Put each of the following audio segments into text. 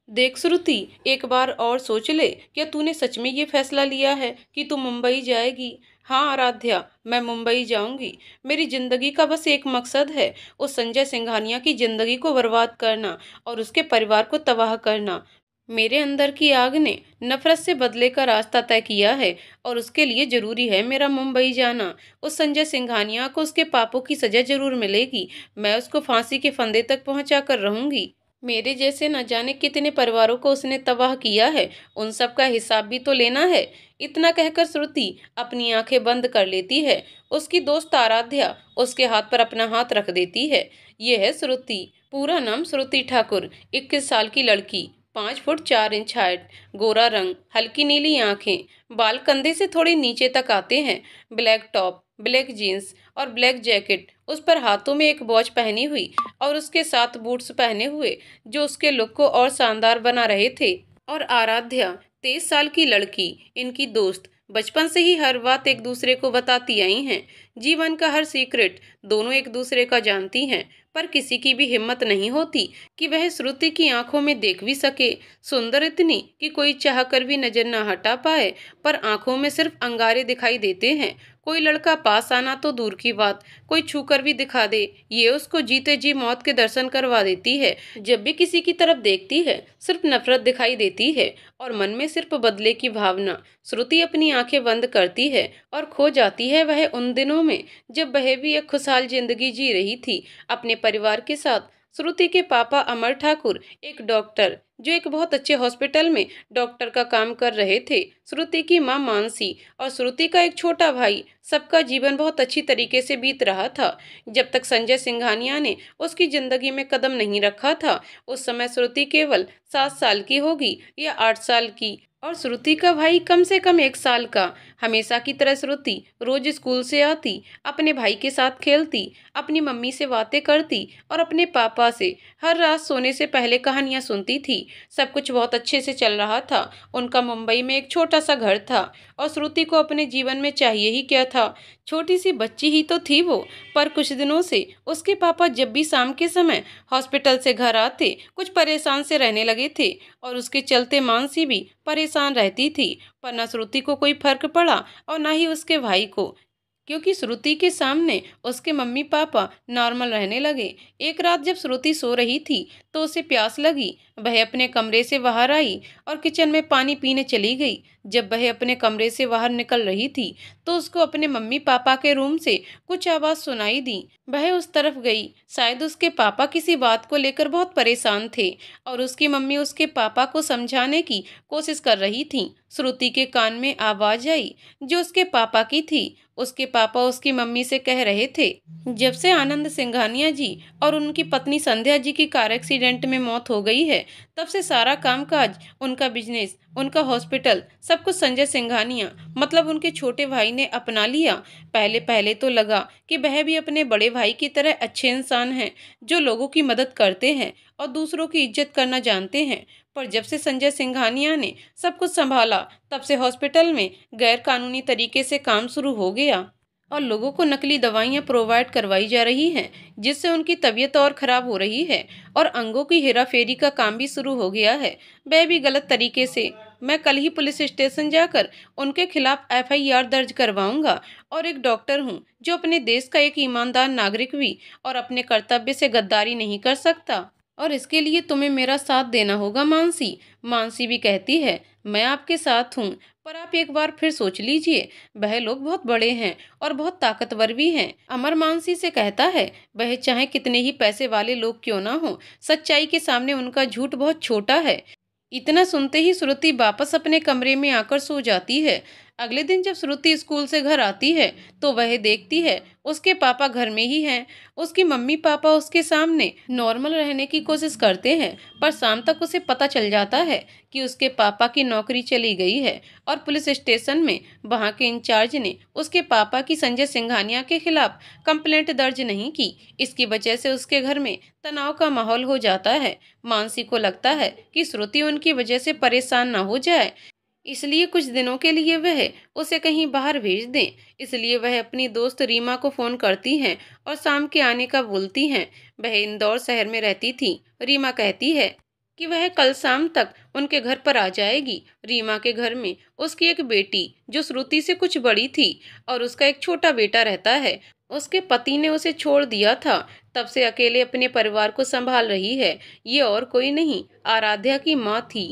देख श्रुति, एक बार और सोच ले। क्या तूने सच में ये फैसला लिया है कि तू मुंबई जाएगी? हाँ आराध्या, मैं मुंबई जाऊंगी। मेरी जिंदगी का बस एक मकसद है, उस संजय सिंघानिया की जिंदगी को बर्बाद करना और उसके परिवार को तबाह करना। मेरे अंदर की आग ने नफरत से बदले का रास्ता तय किया है और उसके लिए जरूरी है मेरा मुंबई जाना। उस संजय सिंघानिया को उसके पापों की सजा जरूर मिलेगी। मैं उसको फांसी के फंदे तक पहुंचा कर रहूंगी। मेरे जैसे न जाने कितने परिवारों को उसने तबाह किया है, उन सब का हिसाब भी तो लेना है। इतना कहकर श्रुति अपनी आंखें बंद कर लेती है। उसकी दोस्त आराध्या उसके हाथ पर अपना हाथ रख देती है। ये है श्रुति। पूरा नाम श्रुति ठाकुर, 21 साल की लड़की, 5 फुट 4 इंच हाइट, गोरा रंग, हल्की नीली आंखें, बाल कंधे से थोड़े नीचे तक आते हैं, ब्लैक टॉप, ब्लैक जीन्स और ब्लैक जैकेट, उस पर हाथों में एक वॉच पहनी हुई और उसके साथ बूट्स पहने हुए जो उसके लुक को और शानदार बना रहे थे। और आराध्या 23 साल की लड़की, इनकी दोस्त, बचपन से ही हर बात एक दूसरे को बताती आई हैं। जीवन का हर सीक्रेट दोनों एक दूसरे का जानती हैं, पर किसी की भी हिम्मत नहीं होती कि वह श्रुति की आंखों में देख भी सके। सुंदर इतनी कि कोई चाह कर भी नजर न हटा पाए, पर आंखों में सिर्फ अंगारे दिखाई देते हैं। कोई लड़का पास आना तो दूर की बात, कोई छूकर भी दिखा दे, ये उसको जीते जी मौत के दर्शन करवा देती है। जब भी किसी की तरफ देखती है सिर्फ नफरत दिखाई देती है और मन में सिर्फ बदले की भावना। श्रुति अपनी आंखें बंद करती है और खो जाती है वह उन दिनों में जब वह भी एक खुशहाल जिंदगी जी रही थी अपने परिवार के साथ। श्रुति के पापा अमर ठाकुर एक डॉक्टर, जो एक बहुत अच्छे हॉस्पिटल में डॉक्टर का काम कर रहे थे। श्रुति की मां मानसी और श्रुति का एक छोटा भाई, सबका जीवन बहुत अच्छी तरीके से बीत रहा था जब तक संजय सिंघानिया ने उसकी जिंदगी में कदम नहीं रखा था। उस समय श्रुति केवल 7 साल की होगी या 8 साल की, और श्रुति का भाई कम से कम 1 साल का। हमेशा की तरह श्रुति रोज स्कूल से आती, अपने भाई के साथ खेलती, अपनी मम्मी से बातें करती और अपने पापा से हर रात सोने से पहले कहानियां सुनती थी। सब कुछ बहुत अच्छे से चल रहा था। उनका मुंबई में एक छोटा सा घर था और श्रुति को अपने जीवन में चाहिए ही क्या था। छोटी सी बच्ची ही तो थी वो, पर कुछ दिनों से उसके पापा जब भी शाम के समय हॉस्पिटल से घर आते कुछ परेशान से रहने लगे थे और उसके चलते मानसी भी परेशान रहती थी। पर न श्रुति को कोई फर्क पड़ा और न ही उसके भाई को, क्योंकि श्रुति के सामने उसके मम्मी पापा नॉर्मल रहने लगे। एक रात जब श्रुति सो रही थी तो उसे प्यास लगी। वह अपने कमरे से बाहर आई और किचन में पानी पीने चली गई। जब वह अपने कमरे से बाहर निकल रही थी तो उसको अपने मम्मी पापा के रूम से कुछ आवाज सुनाई दी। वह उस तरफ गई। शायद उसके पापा किसी बात को लेकर बहुत परेशान थे और उसकी मम्मी उसके पापा को समझाने की कोशिश कर रही थी। श्रुति के कान में आवाज आई जो उसके पापा की थी। उसके पापा उसकी मम्मी से कह रहे थे, जब से आनंद सिंघानिया जी और उनकी पत्नी संध्या जी की कार एक्सीडेंट में मौत हो गई है, तब से सारा कामकाज, उनका बिजनेस, उनका हॉस्पिटल, सब कुछ संजय सिंघानिया मतलब उनके छोटे भाई ने अपना लिया। पहले पहले तो लगा कि वह भी अपने बड़े भाई की तरह अच्छे इंसान हैं जो लोगों की मदद करते हैं और दूसरों की इज्जत करना जानते हैं। पर जब से संजय सिंघानिया ने सब कुछ संभाला तब से हॉस्पिटल में गैर कानूनी तरीके से काम शुरू हो गया और लोगों को नकली दवाइयां प्रोवाइड करवाई जा रही हैं, जिससे उनकी तबीयत और खराब हो रही है और अंगों की हेराफेरी का काम भी शुरू हो गया है, वह भी गलत तरीके से। मैं कल ही पुलिस स्टेशन जाकर उनके खिलाफ FIR दर्ज करवाऊंगा और एक डॉक्टर हूं जो अपने देश का एक ईमानदार नागरिक भी और अपने कर्तव्य से गद्दारी नहीं कर सकता, और इसके लिए तुम्हें मेरा साथ देना होगा मानसी। मानसी भी कहती है, मैं आपके साथ हूँ, पर आप एक बार फिर सोच लीजिए, वह लोग बहुत बड़े हैं और बहुत ताकतवर भी हैं। अमर मानसी से कहता है, वह चाहे कितने ही पैसे वाले लोग क्यों ना हो, सच्चाई के सामने उनका झूठ बहुत छोटा है। इतना सुनते ही श्रुति वापस अपने कमरे में आकर सो जाती है। अगले दिन जब श्रुति स्कूल से घर आती है तो वह देखती है उसके पापा घर में ही हैं। उसकी मम्मी पापा उसके सामने नॉर्मल रहने की कोशिश करते हैं, पर शाम तक उसे पता चल जाता है कि उसके पापा की नौकरी चली गई है और पुलिस स्टेशन में वहां के इंचार्ज ने उसके पापा की संजय सिंघानिया के खिलाफ कंप्लेंट दर्ज नहीं की। इसकी वजह से उसके घर में तनाव का माहौल हो जाता है। मानसी को लगता है कि श्रुति उनकी वजह से परेशान न हो जाए, इसलिए कुछ दिनों के लिए वह उसे कहीं बाहर भेज दें। इसलिए वह अपनी दोस्त रीमा को फोन करती हैं और शाम के आने का बोलती हैं। वह इंदौर शहर में रहती थी। रीमा कहती है, कि वह कल शाम तक उनके घर पर आ जाएगी। रीमा के घर में उसकी एक बेटी जो श्रुति से कुछ बड़ी थी और उसका एक छोटा बेटा रहता है। उसके पति ने उसे छोड़ दिया था, तब से अकेले अपने परिवार को संभाल रही है। ये और कोई नहीं, आराध्या की माँ थी।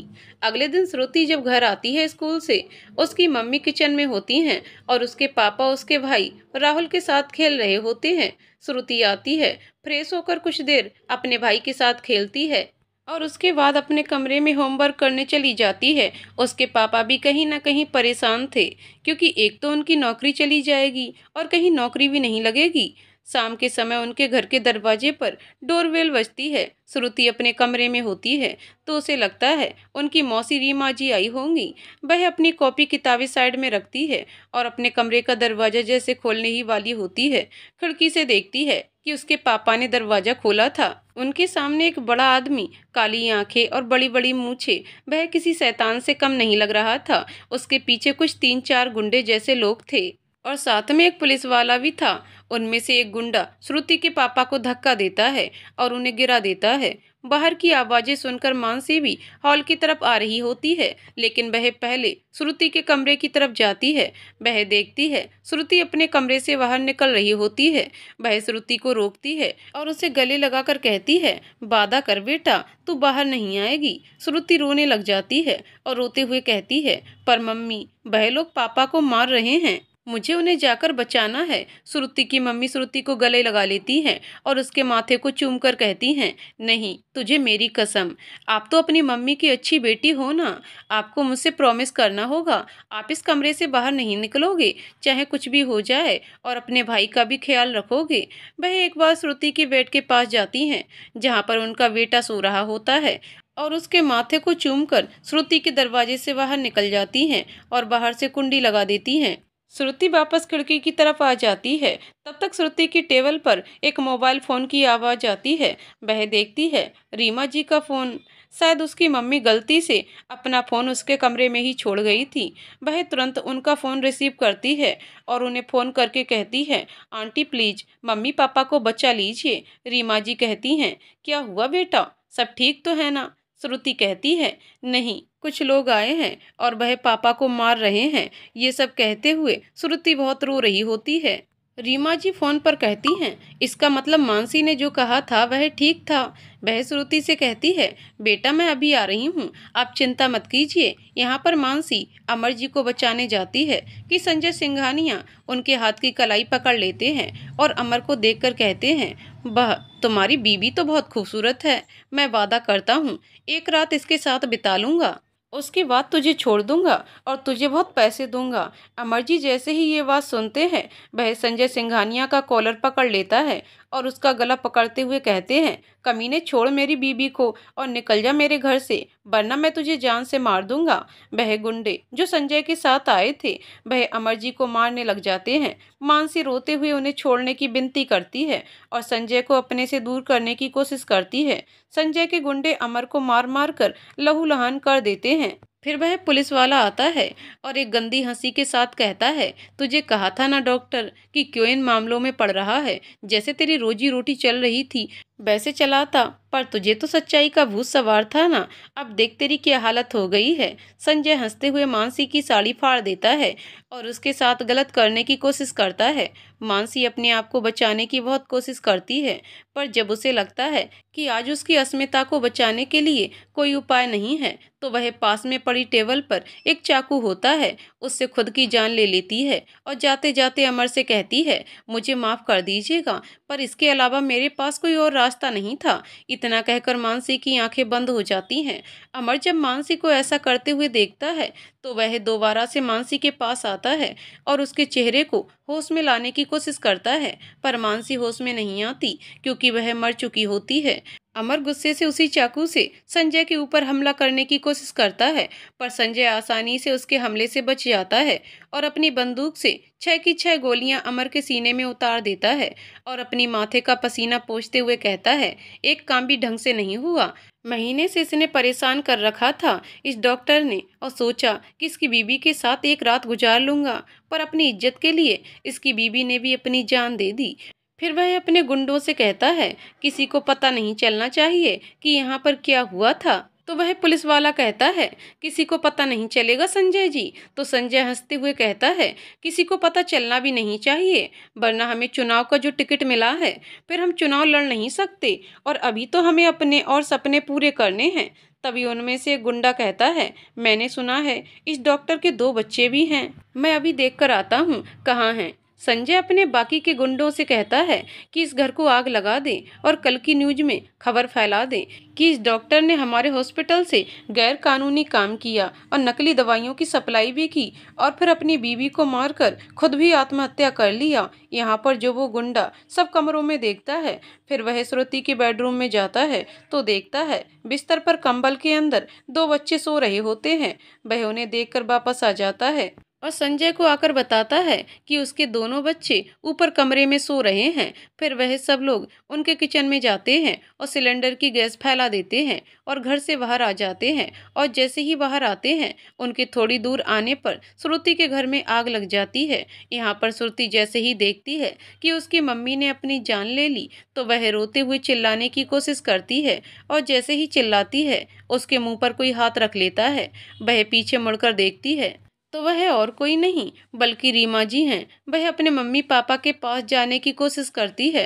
अगले दिन श्रुति जब घर आती है स्कूल से, उसकी मम्मी किचन में होती हैं और उसके पापा उसके भाई राहुल के साथ खेल रहे होते हैं। श्रुति आती है, फ्रेश होकर कुछ देर अपने भाई के साथ खेलती है और उसके बाद अपने कमरे में होमवर्क करने चली जाती है। उसके पापा भी कहीं ना कहीं परेशान थे, क्योंकि एक तो उनकी नौकरी चली जाएगी और कहीं नौकरी भी नहीं लगेगी। शाम के समय उनके घर के दरवाजे पर डोरबेल बजती है। श्रुति अपने कमरे में होती है तो उसे लगता है उनकी मौसी रीमा जी आई होंगी। वह अपनी कॉपी किताबें साइड में रखती है और अपने कमरे का दरवाजा जैसे खोलने ही वाली होती है, खिड़की से देखती है कि उसके पापा ने दरवाजा खोला था। उनके सामने एक बड़ा आदमी, काली आंखें और बड़ी बड़ी मूछें, वह किसी शैतान से कम नहीं लग रहा था। उसके पीछे कुछ 3-4 गुंडे जैसे लोग थे और साथ में एक पुलिस वाला भी था। उनमें से एक गुंडा श्रुति के पापा को धक्का देता है और उन्हें गिरा देता है। बाहर की आवाजें सुनकर मानसी भी हॉल की तरफ आ रही होती है, लेकिन वह पहले श्रुति के कमरे की तरफ जाती है। वह देखती है श्रुति अपने कमरे से बाहर निकल रही होती है। वह श्रुति को रोकती है और उसे गले लगाकर कहती है, वादा कर बेटा, तू बाहर नहीं आएगी। श्रुति रोने लग जाती है और रोते हुए कहती है, पर मम्मी, वह लोग पापा को मार रहे हैं, मुझे उन्हें जाकर बचाना है। श्रुति की मम्मी श्रुति को गले लगा लेती हैं और उसके माथे को चूमकर कहती हैं, नहीं, तुझे मेरी कसम, आप तो अपनी मम्मी की अच्छी बेटी हो ना। आपको मुझसे प्रॉमिस करना होगा, आप इस कमरे से बाहर नहीं निकलोगे, चाहे कुछ भी हो जाए, और अपने भाई का भी ख्याल रखोगे। वह एक बार श्रुति के बेड के पास जाती हैं, जहाँ पर उनका बेटा सो रहा होता है, और उसके माथे को चूमकर श्रुति के दरवाजे से बाहर निकल जाती हैं और बाहर से कुंडी लगा देती हैं। श्रुति वापस खिड़की की तरफ आ जाती है। तब तक श्रुति की टेबल पर एक मोबाइल फोन की आवाज आती है। वह देखती है रीमा जी का फोन। शायद उसकी मम्मी गलती से अपना फोन उसके कमरे में ही छोड़ गई थी। वह तुरंत उनका फोन रिसीव करती है और उन्हें फोन करके कहती है, आंटी प्लीज मम्मी पापा को बचा लीजिए। रीमा जी कहती हैं, क्या हुआ बेटा, सब ठीक तो है ना? श्रुति कहती है, नहीं, कुछ लोग आए हैं और वह पापा को मार रहे हैं। ये सब कहते हुए श्रुति बहुत रो रही होती है। रीमा जी फोन पर कहती हैं, इसका मतलब मानसी ने जो कहा था वह ठीक था। वह श्रुति से कहती है, बेटा मैं अभी आ रही हूँ, आप चिंता मत कीजिए। यहाँ पर मानसी अमर जी को बचाने जाती है कि संजय सिंघानिया उनके हाथ की कलाई पकड़ लेते हैं और अमर को देखकर कहते हैं, वाह, तुम्हारी बीबी तो बहुत खूबसूरत है। मैं वादा करता हूँ एक रात इसके साथ बिता लूंगा, उसके बाद तुझे छोड़ दूंगा और तुझे बहुत पैसे दूंगा। अमर जी जैसे ही ये बात सुनते हैं, वह संजय सिंघानिया का कॉलर पकड़ लेता है और उसका गला पकड़ते हुए कहते हैं, कमीने, छोड़ मेरी बीबी को और निकल जा मेरे घर से, वरना मैं तुझे जान से मार दूंगा। वह गुंडे जो संजय के साथ आए थे, वह अमर जी को मारने लग जाते हैं। मानसी रोते हुए उन्हें छोड़ने की विनती करती है और संजय को अपने से दूर करने की कोशिश करती है। संजय के गुंडे अमर को मार मार कर लहूलुहान कर देते हैं। फिर वह पुलिस वाला आता है और एक गंदी हंसी के साथ कहता है, तुझे कहा था ना डॉक्टर कि क्यों इन मामलों में पड़ रहा है। जैसे तेरी रोजी रोटी चल रही थी वैसे चलाता, पर तुझे तो सच्चाई का भूत सवार था ना। अब देख तेरी क्या हालत हो गई है। संजय हंसते हुए मानसी की साड़ी फाड़ देता है और उसके साथ गलत करने की कोशिश करता है। मानसी अपने आप को बचाने की बहुत कोशिश करती है, पर जब उसे लगता है कि आज उसकी अस्मिता को बचाने के लिए कोई उपाय नहीं है, तो वह पास में पड़ी टेबल पर एक चाकू होता है, उससे खुद की जान ले लेती है और जाते जाते अमर से कहती है, मुझे माफ़ कर दीजिएगा, पर इसके अलावा मेरे पास कोई और रास्ता नहीं था। इतना कहकर मानसी की आंखें बंद हो जाती हैं। अमर जब मानसी को ऐसा करते हुए देखता है तो वह दोबारा से मानसी के पास आता है और उसके चेहरे को होश में लाने की कोशिश करता है, पर मानसी होश में नहीं आती क्योंकि वह मर चुकी होती है। अमर गुस्से से उसी चाकू से संजय के ऊपर हमला करने की कोशिश करता है, पर संजय आसानी से उसके हमले से बच जाता है और अपनी बंदूक से 6 की 6 गोलियां अमर के सीने में उतार देता है और अपनी माथे का पसीना पोंछते हुए कहता है, एक काम भी ढंग से नहीं हुआ। महीने से इसने परेशान कर रखा था इस डॉक्टर ने, और सोचा कि इसकी बीबी के साथ एक रात गुजार लूंगा, पर अपनी इज्जत के लिए इसकी बीबी ने भी अपनी जान दे दी। फिर वह अपने गुंडों से कहता है, किसी को पता नहीं चलना चाहिए कि यहाँ पर क्या हुआ था। तो वह पुलिस वाला कहता है, किसी को पता नहीं चलेगा संजय जी। तो संजय हंसते हुए कहता है, किसी को पता चलना भी नहीं चाहिए, वरना हमें चुनाव का जो टिकट मिला है फिर हम चुनाव लड़ नहीं सकते, और अभी तो हमें अपने और सपने पूरे करने हैं। तभी उनमें से एक गुंडा कहता है, मैंने सुना है इस डॉक्टर के 2 बच्चे भी हैं, मैं अभी देख कर आता हूँ कहाँ हैं। संजय अपने बाकी के गुंडों से कहता है कि इस घर को आग लगा दें और कल की न्यूज में खबर फैला दें कि इस डॉक्टर ने हमारे हॉस्पिटल से गैर कानूनी काम किया और नकली दवाइयों की सप्लाई भी की, और फिर अपनी बीवी को मारकर खुद भी आत्महत्या कर लिया। यहाँ पर जो वो गुंडा सब कमरों में देखता है, फिर वह श्रुति के बेडरूम में जाता है तो देखता है बिस्तर पर कंबल के अंदर 2 बच्चे सो रहे होते हैं। वह उन्हें देखकर वापस आ जाता है और संजय को आकर बताता है कि उसके दोनों बच्चे ऊपर कमरे में सो रहे हैं। फिर वह सब लोग उनके किचन में जाते हैं और सिलेंडर की गैस फैला देते हैं और घर से बाहर आ जाते हैं। और जैसे ही बाहर आते हैं, उनके थोड़ी दूर आने पर श्रुति के घर में आग लग जाती है। यहाँ पर श्रुति जैसे ही देखती है कि उसकी मम्मी ने अपनी जान ले ली, तो वह रोते हुए चिल्लाने की कोशिश करती है, और जैसे ही चिल्लाती है उसके मुंह पर कोई हाथ रख लेता है। वह पीछे मुड़कर देखती है तो वह और कोई नहीं बल्कि रीमा जी हैं। वह अपने मम्मी पापा के पास जाने की कोशिश करती है,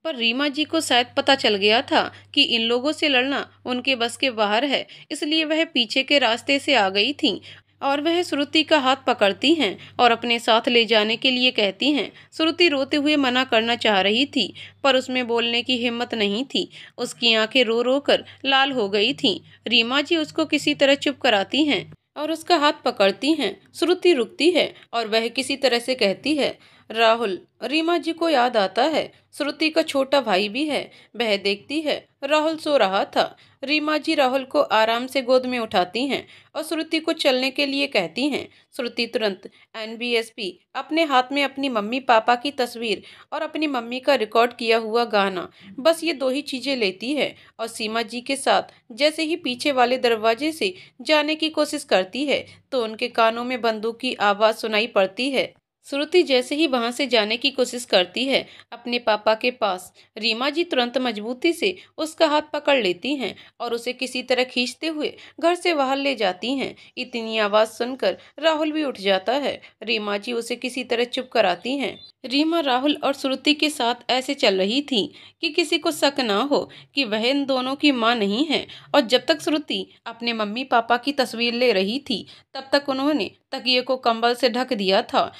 पर रीमा जी को शायद पता चल गया था कि इन लोगों से लड़ना उनके बस के बाहर है, इसलिए वह पीछे के रास्ते से आ गई थी और वह श्रुति का हाथ पकड़ती हैं और अपने साथ ले जाने के लिए कहती हैं। श्रुति रोते हुए मना करना चाह रही थी, पर उसमें बोलने की हिम्मत नहीं थी। उसकी आंखें रो रो कर लाल हो गई थीं। रीमा जी उसको किसी तरह चुप कराती हैं और उसका हाथ पकड़ती हैं। श्रुति रुकती है और वह किसी तरह से कहती है, राहुल। रीमा जी को याद आता है श्रुति का छोटा भाई भी है। वह देखती है राहुल सो रहा था। रीमा जी राहुल को आराम से गोद में उठाती हैं और श्रुति को चलने के लिए कहती हैं। श्रुति तुरंत NBSP अपने हाथ में अपनी मम्मी पापा की तस्वीर और अपनी मम्मी का रिकॉर्ड किया हुआ गाना, बस ये 2 ही चीजें लेती है और सीमा जी के साथ जैसे ही पीछे वाले दरवाजे से जाने की कोशिश करती है तो उनके कानों में बंदूक की आवाज सुनाई पड़ती है। श्रुति जैसे ही वहां से जाने की कोशिश करती है अपने पापा के पास, रीमा जी तुरंत मजबूती से उसका हाथ पकड़ लेती हैं और उसे किसी तरह खींचते हुए घर से बाहर ले जाती हैं। इतनी आवाज सुनकर राहुल भी उठ जाता है। रीमा जी उसे किसी तरह चुप कराती हैं। रीमा राहुल और श्रुति के साथ ऐसे चल रही थी कि किसी को शक ना हो कि वह इन दोनों की मां नहीं है। और जब तक श्रुति अपने मम्मी पापा की तस्वीर ले रही थी, तब तक उन्होंने तकिए को कंबल से ढक दिया था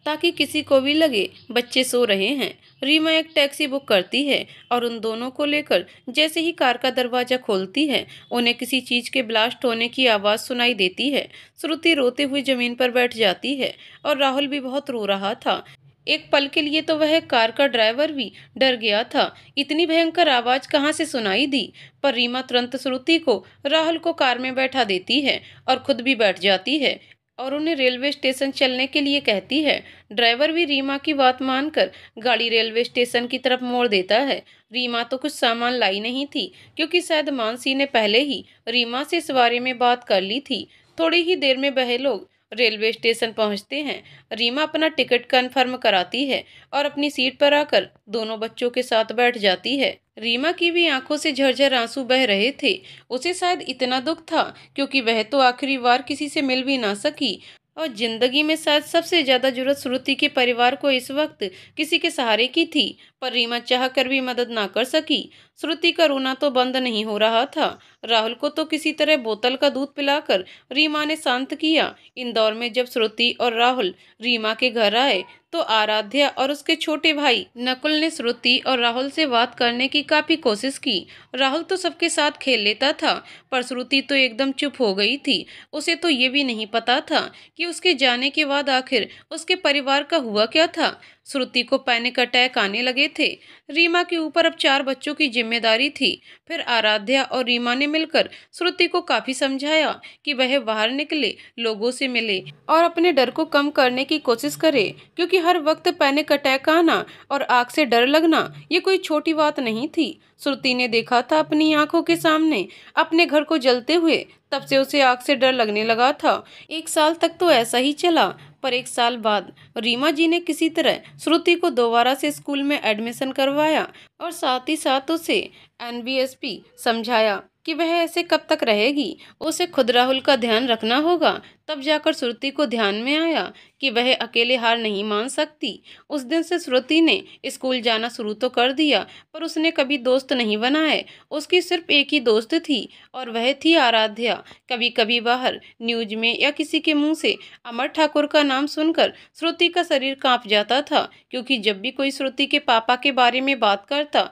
ताकि किसी को भी लगे बच्चे सो रहे हैं। रीमा एक टैक्सी बुक करती है और उन दोनों को लेकर जैसे ही कार का दरवाजा खोलती है, उन्हें किसी चीज के ब्लास्ट होने की आवाज सुनाई देती है। श्रुति रोते हुए जमीन पर बैठ जाती है और राहुल भी बहुत रो रहा था। एक पल के लिए तो वह कार का ड्राइवर भी डर गया था, इतनी भयंकर आवाज कहाँ से सुनाई दी। पर रीमा तुरंत श्रुति को राहुल को कार में बैठा देती है और खुद भी बैठ जाती है और उन्हें रेलवे स्टेशन चलने के लिए कहती है। ड्राइवर भी रीमा की बात मानकर गाड़ी रेलवे स्टेशन की तरफ मोड़ देता है। रीमा तो कुछ सामान लाई नहीं थी, क्योंकि शायद मानसी ने पहले ही रीमा से इस बारे में बात कर ली थी। थोड़ी ही देर में वह लोग रेलवे स्टेशन पहुंचते हैं। रीमा अपना टिकट कन्फर्म कराती है और अपनी सीट पर आकर दोनों बच्चों के साथ बैठ जाती है। रीमा की भी आंखों से झरझर आंसू बह रहे थे। उसे शायद इतना दुख था क्योंकि वह तो आखिरी बार किसी से मिल भी ना सकी, और जिंदगी में शायद सबसे ज्यादा जरूरत श्रुति के परिवार को इस वक्त किसी के सहारे की थी। पर रीमा चाह कर भी मदद ना कर सकी। श्रुति का रोना तो बंद नहीं हो रहा था। राहुल को तो किसी तरह बोतल का दूध पिलाकर रीमा ने शांत किया। इंदौर में जब श्रुति और राहुल रीमा के घर आए तो आराध्या और उसके छोटे भाई नकुल ने श्रुति और राहुल से बात करने की काफी कोशिश की। राहुल तो सबके साथ खेल लेता था, पर श्रुति तो एकदम चुप हो गई थी। उसे तो ये भी नहीं पता था कि उसके जाने के बाद आखिर उसके परिवार का हुआ क्या था। श्रुति को पैनिक अटैक आने लगे थे। रीमा के ऊपर अब 4 बच्चों की जिम्मेदारी थी। फिर आराध्या और रीमा ने मिलकर श्रुति को काफी समझाया कि वह बाहर निकले, लोगों से मिले और अपने डर को कम करने की कोशिश करे, क्योंकि हर वक्त पैनिक अटैक आना और आग से डर लगना ये कोई छोटी बात नहीं थी। श्रुति ने देखा था अपनी आंखों के सामने अपने घर को जलते हुए, तब से उसे आग से डर लगने लगा था। 1 साल तक तो ऐसा ही चला, पर 1 साल बाद रीमा जी ने किसी तरह श्रुति को दोबारा से स्कूल में एडमिशन करवाया और साथ ही साथ उसे NBSP समझाया। कि वह ऐसे कब तक रहेगी। उसे खुद राहुल का ध्यान रखना होगा। तब जाकर श्रुति को ध्यान में आया कि वह अकेले हार नहीं मान सकती। उस दिन से श्रुति ने स्कूल जाना शुरू तो कर दिया, पर उसने कभी दोस्त नहीं बनाए। उसकी सिर्फ एक ही दोस्त थी, और वह थी आराध्या। कभी कभी बाहर न्यूज में या किसी के मुंह से अमर ठाकुर का नाम सुनकर श्रुति का शरीर कांप जाता था, क्योंकि जब भी कोई श्रुति के पापा के बारे में बात करता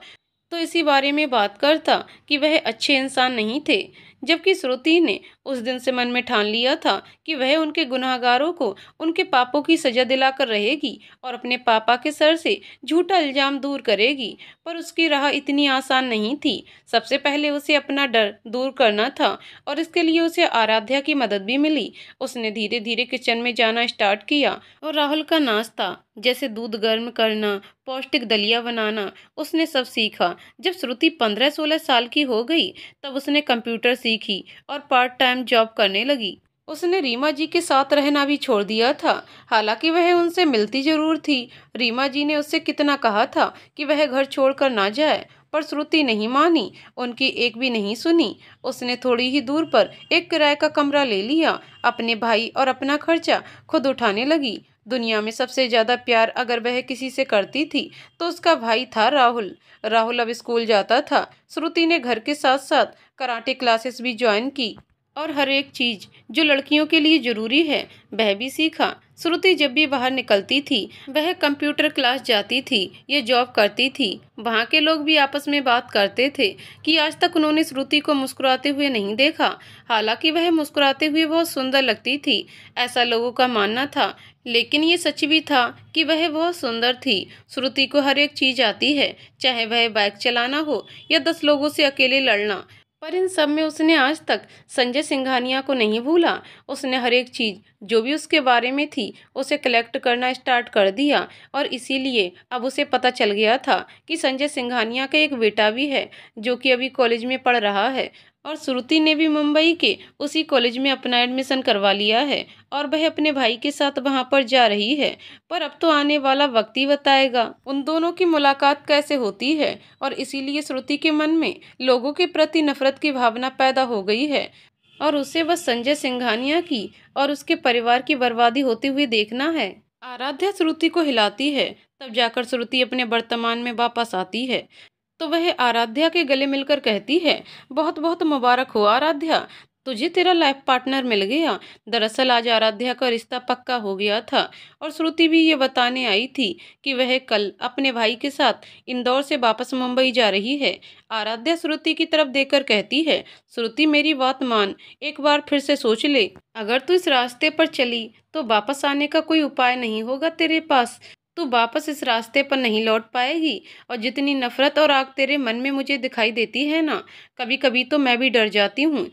तो इसी बारे में बात करता कि वह अच्छे इंसान नहीं थे। जबकि श्रुति ने उस दिन से मन में ठान लिया था कि वह उनके गुनहगारों को उनके पापों की सजा दिलाकर रहेगी और अपने पापा के सर से झूठा इल्जाम दूर करेगी। पर उसकी राह इतनी आसान नहीं थी। सबसे पहले उसे अपना डर दूर करना था, और इसके लिए उसे आराध्या की मदद भी मिली। उसने धीरे धीरे किचन में जाना स्टार्ट किया और राहुल का नाश्ता, जैसे दूध गर्म करना, पौष्टिक दलिया बनाना, उसने सब सीखा। जब श्रुति 15-16 साल की हो गई, तब उसने कंप्यूटर सीखी और पार्ट टाइम जॉब करने लगी। उसने रीमा जी के साथ रहना भी छोड़ दिया था। हालांकि वह उनसे मिलती जरूर थी। रीमा जी ने उससे कितना कहा था कि वह घर छोड़कर ना जाए, पर श्रुति नहीं मानी, उनकी एक भी नहीं सुनी। उसने थोड़ी ही दूर पर एक किराए का कमरा ले लिया, अपने भाई और अपना खर्चा खुद उठाने लगी। दुनिया में सबसे ज्यादा प्यार अगर वह किसी से करती थी तो उसका भाई था राहुल। राहुल अब स्कूल जाता था। श्रुति ने घर के साथ साथ कराटे क्लासेस भी ज्वाइन की और हर एक चीज जो लड़कियों के लिए जरूरी है वह भी सीखा। श्रुति जब भी बाहर निकलती थी, वह कंप्यूटर क्लास जाती थी या जॉब करती थी। वहाँ के लोग भी आपस में बात करते थे कि आज तक उन्होंने श्रुति को मुस्कुराते हुए नहीं देखा। हालांकि वह मुस्कुराते हुए बहुत सुंदर लगती थी, ऐसा लोगों का मानना था। लेकिन ये सच भी था कि वह बहुत सुंदर थी। श्रुति को हर एक चीज आती है, चाहे वह बाइक चलाना हो या 10 लोगों से अकेले लड़ना। पर इन सब में उसने आज तक संजय सिंघानिया को नहीं भूला। उसने हर एक चीज जो भी उसके बारे में थी उसे कलेक्ट करना स्टार्ट कर दिया, और इसीलिए अब उसे पता चल गया था कि संजय सिंघानिया का एक बेटा भी है जो कि अभी कॉलेज में पढ़ रहा है। और श्रुति ने भी मुंबई के उसी कॉलेज में अपना एडमिशन करवा लिया है और वह अपने भाई के साथ वहां पर जा रही है। पर अब तो आने वाला वक्त ही बताएगा उन दोनों की मुलाकात कैसे होती है। और इसीलिए श्रुति के मन में लोगों के प्रति नफरत की भावना पैदा हो गई है, और उसे बस संजय सिंघानिया की और उसके परिवार की बर्बादी होते हुए देखना है। आराध्या श्रुति को हिलाती है, तब जाकर श्रुति अपने वर्तमान में वापस आती है। तो वह आराध्या के गले मिलकर कहती है, बहुत बहुत मुबारक हो आराध्या, तुझे तेरा लाइफ पार्टनर मिल गया। दरअसल आज आराध्या का रिश्ता पक्का हो गया था, और श्रुति भी ये बताने आई थी कि वह कल अपने भाई के साथ इंदौर से वापस मुंबई जा रही है। आराध्या श्रुति की तरफ देखकर कहती है, श्रुति मेरी बात मान, एक बार फिर से सोच ले। अगर तू इस रास्ते पर चली तो वापस आने का कोई उपाय नहीं होगा तेरे पास। तू वापस इस रास्ते पर नहीं लौट पाएगी। और जितनी नफरत और आग तेरे मन में मुझे दिखाई देती है ना, कभी कभी तो मैं भी डर जाती हूँ।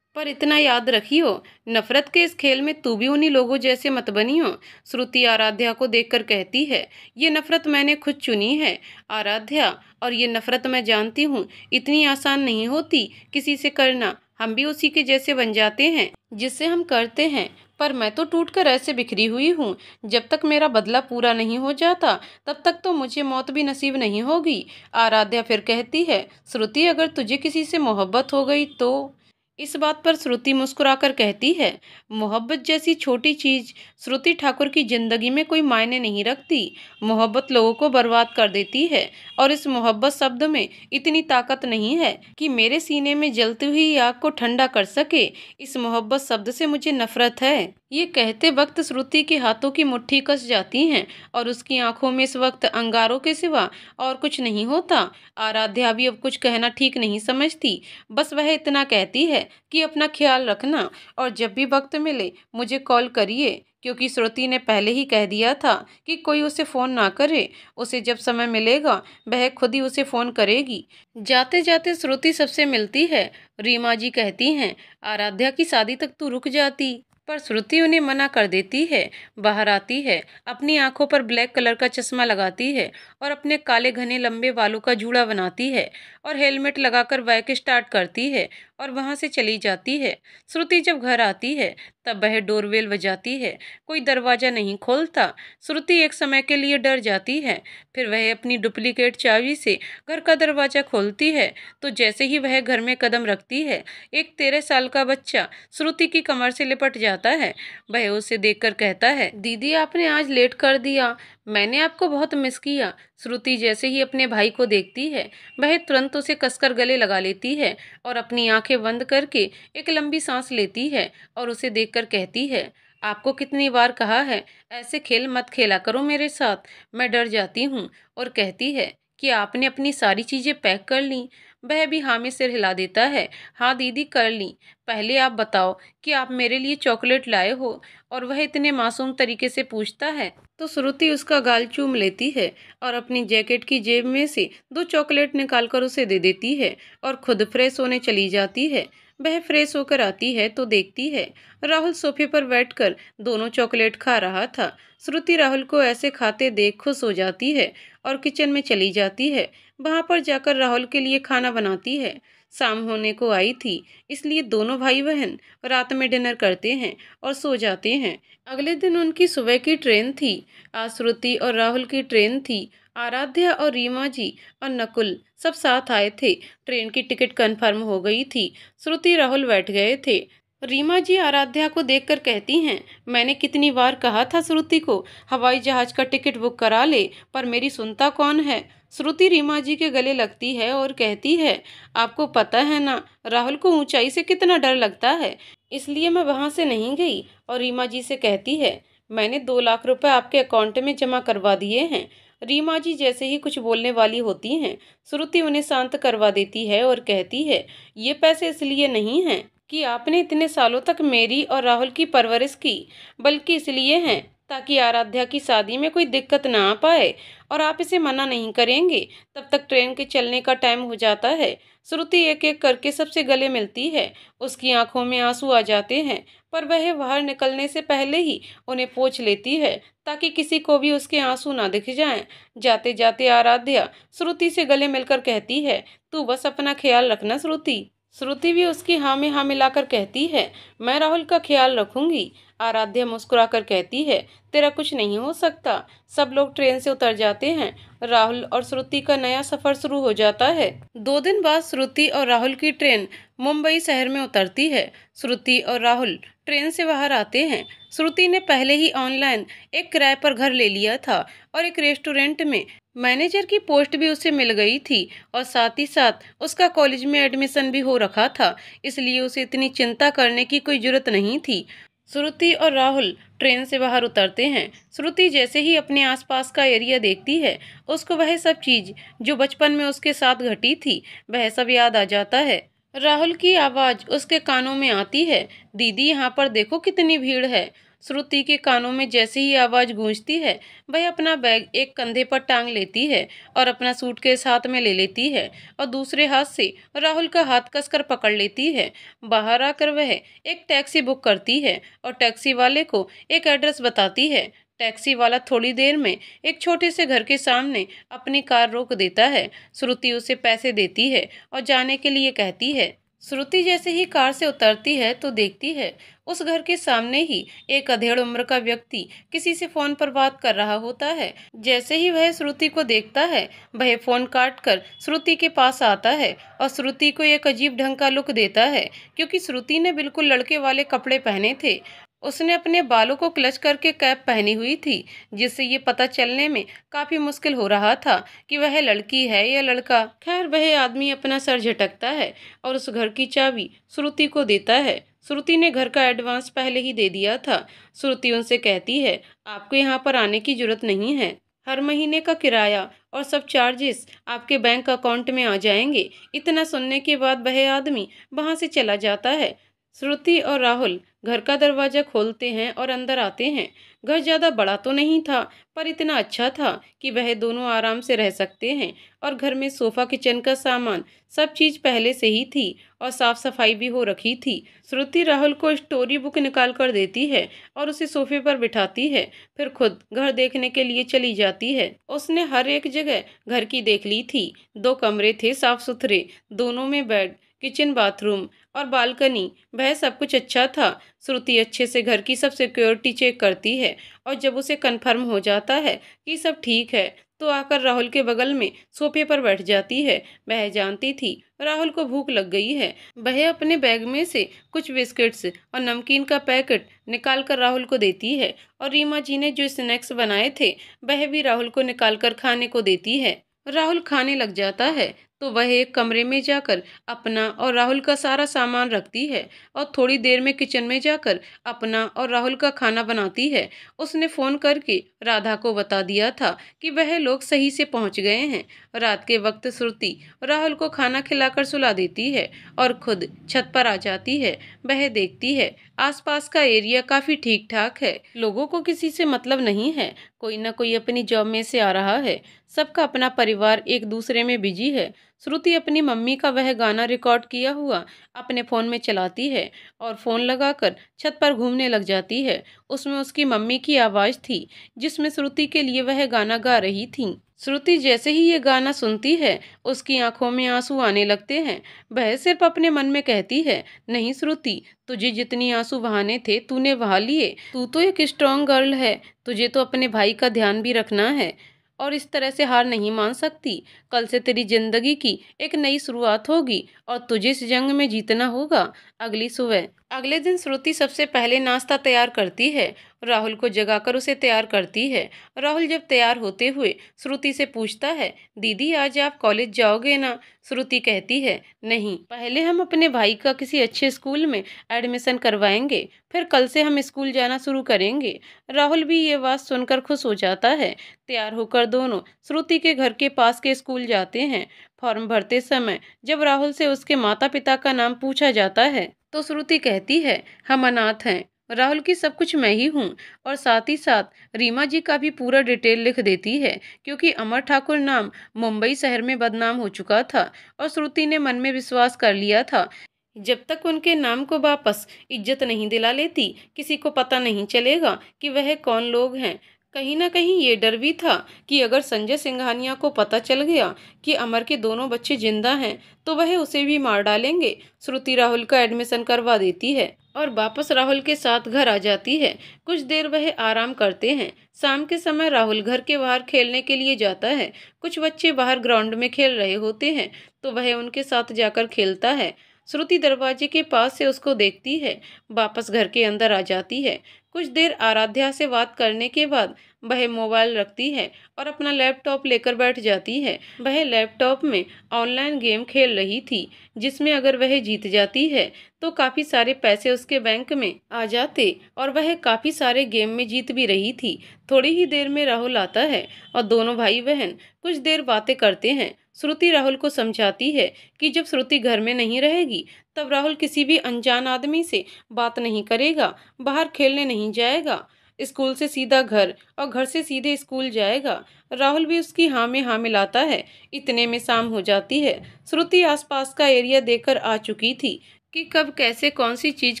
पर इतना याद रखियो, नफरत के इस खेल में तू भी उन्हीं लोगों जैसे मत बनियो। श्रुति आराध्या को देखकर कहती है, ये नफरत मैंने खुद चुनी है आराध्या, और ये नफरत मैं जानती हूँ इतनी आसान नहीं होती किसी से करना। हम भी उसी के जैसे बन जाते हैं जिससे हम करते हैं। पर मैं तो टूटकर ऐसे बिखरी हुई हूँ, जब तक मेरा बदला पूरा नहीं हो जाता तब तक तो मुझे मौत भी नसीब नहीं होगी। आराध्या फिर कहती है, श्रुति अगर तुझे किसी से मोहब्बत हो गई तो। इस बात पर श्रुति मुस्कुराकर कहती है, मोहब्बत जैसी छोटी चीज श्रुति ठाकुर की जिंदगी में कोई मायने नहीं रखती। मोहब्बत लोगों को बर्बाद कर देती है, और इस मोहब्बत शब्द में इतनी ताकत नहीं है कि मेरे सीने में जलती हुई आग को ठंडा कर सके। इस मोहब्बत शब्द से मुझे नफरत है। ये कहते वक्त श्रुति के हाथों की मुट्ठी कस जाती हैं, और उसकी आंखों में इस वक्त अंगारों के सिवा और कुछ नहीं होता। आराध्या भी अब कुछ कहना ठीक नहीं समझती। बस वह इतना कहती है कि अपना ख्याल रखना, और जब भी वक्त मिले मुझे कॉल करिए, क्योंकि श्रुति ने पहले ही कह दिया था कि कोई उसे फ़ोन ना करे। उसे जब समय मिलेगा वह खुद ही उसे फ़ोन करेगी। जाते जाते श्रुति सबसे मिलती है। रीमा जी कहती हैं, आराध्या की शादी तक तू रुक जाती, पर श्रुति उन्हें मना कर देती है। बाहर आती है, अपनी आंखों पर ब्लैक कलर का चश्मा लगाती है और अपने काले घने लंबे बालों का जूड़ा बनाती है, और हेलमेट लगाकर बाइक स्टार्ट करती है और वहां से चली जाती है। श्रुति जब घर आती है तब वह डोरबेल बजाती है। कोई दरवाजा नहीं खोलता। श्रुति एक समय के लिए डर जाती है। फिर वह अपनी डुप्लीकेट चाबी से घर का दरवाजा खोलती है तो जैसे ही वह घर में कदम रखती है, एक 13 साल का बच्चा श्रुति की कमर से लिपट जाता है। वह उसे देखकर कहता है, दीदी आपने आज लेट कर दिया, मैंने आपको बहुत मिस किया। श्रुति जैसे ही अपने भाई को देखती है वह तुरंत उसे कसकर गले लगा लेती है और अपनी आंखें बंद करके एक लंबी सांस लेती है और उसे देखकर कहती है, आपको कितनी बार कहा है ऐसे खेल मत खेला करो मेरे साथ, मैं डर जाती हूँ। और कहती है कि आपने अपनी सारी चीज़ें पैक कर ली। वह भी हाँ में सिर हिला देता है, हाँ दीदी कर ली। पहले आप बताओ कि आप मेरे लिए चॉकलेट लाए हो। और वह इतने मासूम तरीके से पूछता है तो श्रुति उसका गाल चूम लेती है और अपनी जैकेट की जेब में से 2 चॉकलेट निकालकर उसे दे देती है और खुद फ्रेश होने चली जाती है। वह फ्रेश होकर आती है तो देखती है राहुल सोफे पर बैठकर दोनों चॉकलेट खा रहा था। श्रुति राहुल को ऐसे खाते देख खुश हो जाती है और किचन में चली जाती है। वहां पर जाकर राहुल के लिए खाना बनाती है। शाम होने को आई थी इसलिए दोनों भाई बहन रात में डिनर करते हैं और सो जाते हैं। अगले दिन उनकी सुबह की ट्रेन थी। आज श्रुति और राहुल की ट्रेन थी। आराध्या और रीमा जी और नकुल सब साथ आए थे। ट्रेन की टिकट कंफर्म हो गई थी। श्रुति राहुल बैठ गए थे। रीमा जी आराध्या को देखकर कहती हैं, मैंने कितनी बार कहा था श्रुति को हवाई जहाज का टिकट बुक करा ले, पर मेरी सुनता कौन है। श्रुति रीमा जी के गले लगती है और कहती है, आपको पता है ना राहुल को ऊंचाई से कितना डर लगता है, इसलिए मैं वहां से नहीं गई। और रीमा जी से कहती है, मैंने 2 लाख रुपए आपके अकाउंट में जमा करवा दिए हैं। रीमा जी जैसे ही कुछ बोलने वाली होती हैं, श्रुति उन्हें शांत करवा देती है और कहती है, ये पैसे इसलिए नहीं हैं कि आपने इतने सालों तक मेरी और राहुल की परवरिश की, बल्कि इसलिए हैं ताकि आराध्या की शादी में कोई दिक्कत ना आ पाए और आप इसे मना नहीं करेंगे तब तक ट्रेन के चलने का टाइम हो जाता है। श्रुति एक एक करके सबसे गले मिलती है। उसकी आंखों में आंसू आ जाते हैं पर वह बाहर निकलने से पहले ही उन्हें पोंछ लेती है ताकि किसी को भी उसके आंसू ना दिख जाएं। जाते जाते आराध्या श्रुति से गले मिलकर कहती है, तू बस अपना ख्याल रखना श्रुति। श्रुति भी उसकी हाँ में हाँ मिलाकर कहती है, मैं राहुल का ख्याल रखूंगी। आराध्या मुस्कुराकर कहती है, तेरा कुछ नहीं हो सकता। सब लोग ट्रेन से उतर जाते हैं। राहुल और श्रुति का नया सफर शुरू हो जाता है। 2 दिन बाद श्रुति और राहुल की ट्रेन मुंबई शहर में उतरती है। श्रुति और राहुल ट्रेन से बाहर आते हैं। श्रुति ने पहले ही ऑनलाइन एक किराए पर घर ले लिया था और एक रेस्टोरेंट में मैनेजर की पोस्ट भी उसे मिल गई थी और साथ ही साथ उसका कॉलेज में एडमिशन भी हो रखा था, इसलिए उसे इतनी चिंता करने की कोई जरूरत नहीं थी। श्रुति और राहुल ट्रेन से बाहर उतरते हैं। श्रुति जैसे ही अपने आसपास का एरिया देखती है उसको वह सब चीज जो बचपन में उसके साथ घटी थी वह सब याद आ जाता है। राहुल की आवाज उसके कानों में आती है, दीदी यहाँ पर देखो कितनी भीड़ है। श्रुति के कानों में जैसे ही आवाज गूंजती है वह अपना बैग एक कंधे पर टांग लेती है और अपना सूटकेस हाथ में ले लेती है और दूसरे हाथ से राहुल का हाथ कसकर पकड़ लेती है। बाहर आकर वह एक टैक्सी बुक करती है और टैक्सी वाले को एक एड्रेस बताती है। टैक्सी वाला थोड़ी देर में एक छोटे से घर के सामने अपनी कार रोक देता है। श्रुति उसे पैसे देती है और जाने के लिए कहती है। श्रुति जैसे ही कार से उतरती है तो देखती है उस घर के सामने ही एक अधेड़ उम्र का व्यक्ति किसी से फोन पर बात कर रहा होता है। जैसे ही वह श्रुति को देखता है वह फोन काट कर श्रुति के पास आता है और श्रुति को एक अजीब ढंग का लुक देता है क्योंकि श्रुति ने बिल्कुल लड़के वाले कपड़े पहने थे। उसने अपने बालों को क्लच करके कैप पहनी हुई थी जिससे ये पता चलने में काफी मुश्किल हो रहा था कि वह लड़की है या लड़का। खैर वह आदमी अपना सर झटकता है और उस घर की चाबी श्रुति को देता है। श्रुति ने घर का एडवांस पहले ही दे दिया था। श्रुति उनसे कहती है, आपको यहाँ पर आने की जरूरत नहीं है। हर महीने का किराया और सब चार्जेस आपके बैंक अकाउंट में आ जाएंगे। इतना सुनने के बाद वह आदमी वहां से चला जाता है। श्रुति और राहुल घर का दरवाजा खोलते हैं और अंदर आते हैं। घर ज़्यादा बड़ा तो नहीं था पर इतना अच्छा था कि वह दोनों आराम से रह सकते हैं और घर में सोफ़ा किचन का सामान सब चीज़ पहले से ही थी और साफ़ सफाई भी हो रखी थी। श्रुति राहुल को स्टोरी बुक निकाल कर देती है और उसे सोफे पर बिठाती है, फिर खुद घर देखने के लिए चली जाती है। उसने हर एक जगह घर की देख ली थी। 2 कमरे थे साफ सुथरे, दोनों में बेड, किचन, बाथरूम, और बालकनी, वह सब कुछ अच्छा था। श्रुति अच्छे से घर की सब सिक्योरिटी चेक करती है और जब उसे कन्फर्म हो जाता है कि सब ठीक है तो आकर राहुल के बगल में सोफे पर बैठ जाती है। वह जानती थी राहुल को भूख लग गई है। वह अपने बैग में से कुछ बिस्किट्स और नमकीन का पैकेट निकाल कर राहुल को देती है और रीमा जी ने जो स्नैक्स बनाए थे वह भी राहुल को निकाल कर खाने को देती है। राहुल खाने लग जाता है तो वह एक कमरे में जाकर अपना और राहुल का सारा सामान रखती है और थोड़ी देर में किचन में जाकर अपना और राहुल का खाना बनाती है। उसने फ़ोन करके राधा को बता दिया था कि वह लोग सही से पहुंच गए हैं। रात के वक्त श्रुति राहुल को खाना खिलाकर सुला देती है और खुद छत पर आ जाती है। वह देखती है आसपास का एरिया काफ़ी ठीक ठाक है, लोगों को किसी से मतलब नहीं है, कोई ना कोई अपनी जॉब में से आ रहा है, सबका अपना परिवार एक दूसरे में बिजी है। श्रुति अपनी मम्मी का वह गाना रिकॉर्ड किया हुआ अपने फ़ोन में चलाती है और फ़ोन लगाकर छत पर घूमने लग जाती है। उसमें उसकी मम्मी की आवाज़ थी जिसमें श्रुति के लिए वह गाना गा रही थी। श्रुति जैसे ही ये गाना सुनती है उसकी आंखों में आंसू आने लगते हैं। वह सिर्फ अपने मन में कहती है, नहीं श्रुति, तुझे जितनी आंसू बहाने थे तूने बहा लिए। तू तो एक स्ट्रॉन्ग गर्ल है, तुझे तो अपने भाई का ध्यान भी रखना है और इस तरह से हार नहीं मान सकती। कल से तेरी जिंदगी की एक नई शुरुआत होगी और तुझे इस जंग में जीतना होगा। अगली सुबह अगले दिन श्रुति सबसे पहले नाश्ता तैयार करती है, राहुल को जगाकर उसे तैयार करती है। राहुल जब तैयार होते हुए श्रुति से पूछता है, दीदी आज आप कॉलेज जाओगे ना? श्रुति कहती है, नहीं, पहले हम अपने भाई का किसी अच्छे स्कूल में एडमिशन करवाएंगे, फिर कल से हम स्कूल जाना शुरू करेंगे। राहुल भी ये बात सुनकर खुश हो जाता है। तैयार होकर दोनों श्रुति के घर के पास के स्कूल जाते हैं। फॉर्म भरते समय जब राहुल से उसके माता पिता का नाम पूछा जाता है तो श्रुति कहती है, हम अनाथ हैं। राहुल की सब कुछ मैं ही हूँ और साथ ही साथ रीमा जी का भी पूरा डिटेल लिख देती है क्योंकि अमर ठाकुर नाम मुंबई शहर में बदनाम हो चुका था और श्रुति ने मन में विश्वास कर लिया था जब तक उनके नाम को वापस इज्जत नहीं दिला लेती किसी को पता नहीं चलेगा कि वह कौन लोग हैं। कहीं ना कहीं ये डर भी था कि अगर संजय सिंघानिया को पता चल गया कि अमर के दोनों बच्चे जिंदा हैं तो वह उसे भी मार डालेंगे। श्रुति राहुल का एडमिशन करवा देती है और वापस राहुल के साथ घर आ जाती है। कुछ देर वह आराम करते हैं। शाम के समय राहुल घर के बाहर खेलने के लिए जाता है। कुछ बच्चे बाहर ग्राउंड में खेल रहे होते हैं तो वह उनके साथ जाकर खेलता है। श्रुति दरवाजे के पास से उसको देखती है, वापस घर के अंदर आ जाती है। कुछ देर आराध्या से बात करने के बाद वह मोबाइल रखती है और अपना लैपटॉप लेकर बैठ जाती है। वह लैपटॉप में ऑनलाइन गेम खेल रही थी जिसमें अगर वह जीत जाती है तो काफ़ी सारे पैसे उसके बैंक में आ जाते और वह काफ़ी सारे गेम में जीत भी रही थी। थोड़ी ही देर में राहुल आता है और दोनों भाई बहन कुछ देर बातें करते हैं। श्रुति राहुल को समझाती है कि जब श्रुति घर में नहीं रहेगी तब राहुल किसी भी अनजान आदमी से बात नहीं करेगा, बाहर खेलने नहीं जाएगा, स्कूल से सीधा घर और घर से सीधे स्कूल जाएगा। राहुल भी उसकी हाँ में हाँ मिलाता है। इतने में शाम हो जाती है। श्रुति आसपास का एरिया देखकर आ चुकी थी कि कब कैसे कौन सी चीज़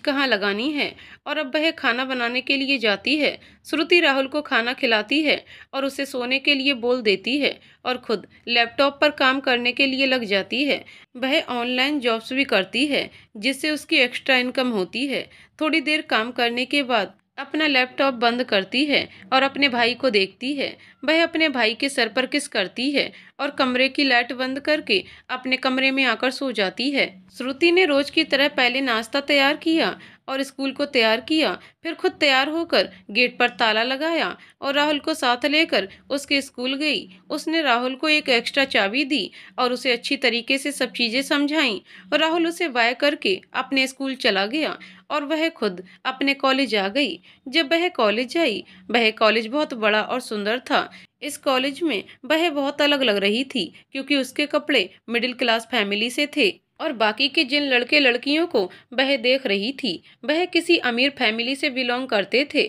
कहाँ लगानी है और अब वह खाना बनाने के लिए जाती है। श्रुति राहुल को खाना खिलाती है और उसे सोने के लिए बोल देती है और खुद लैपटॉप पर काम करने के लिए लग जाती है। वह ऑनलाइन जॉब्स भी करती है जिससे उसकी एक्स्ट्रा इनकम होती है। थोड़ी देर काम करने के बाद अपना लैपटॉप बंद करती है और अपने भाई को देखती है। वह अपने भाई के सर पर किस करती है और कमरे की लाइट बंद करके अपने कमरे में आकर सो जाती है। श्रुति ने रोज की तरह पहले नाश्ता तैयार किया और स्कूल को तैयार किया, फिर खुद तैयार होकर गेट पर ताला लगाया और राहुल को साथ लेकर उसके स्कूल गई। उसने राहुल को एक एक्स्ट्रा चाबी दी और उसे अच्छी तरीके से सब चीज़ें समझाईं और राहुल उसे बाय करके अपने स्कूल चला गया और वह खुद अपने कॉलेज आ गई। जब वह कॉलेज आई, वह कॉलेज बहुत बड़ा और सुंदर था। इस कॉलेज में वह बहुत अलग लग रही थी क्योंकि उसके कपड़े मिडिल क्लास फैमिली से थे और बाकी के जिन लड़के लड़कियों को वह देख रही थी वह किसी अमीर फैमिली से बिलोंग करते थे।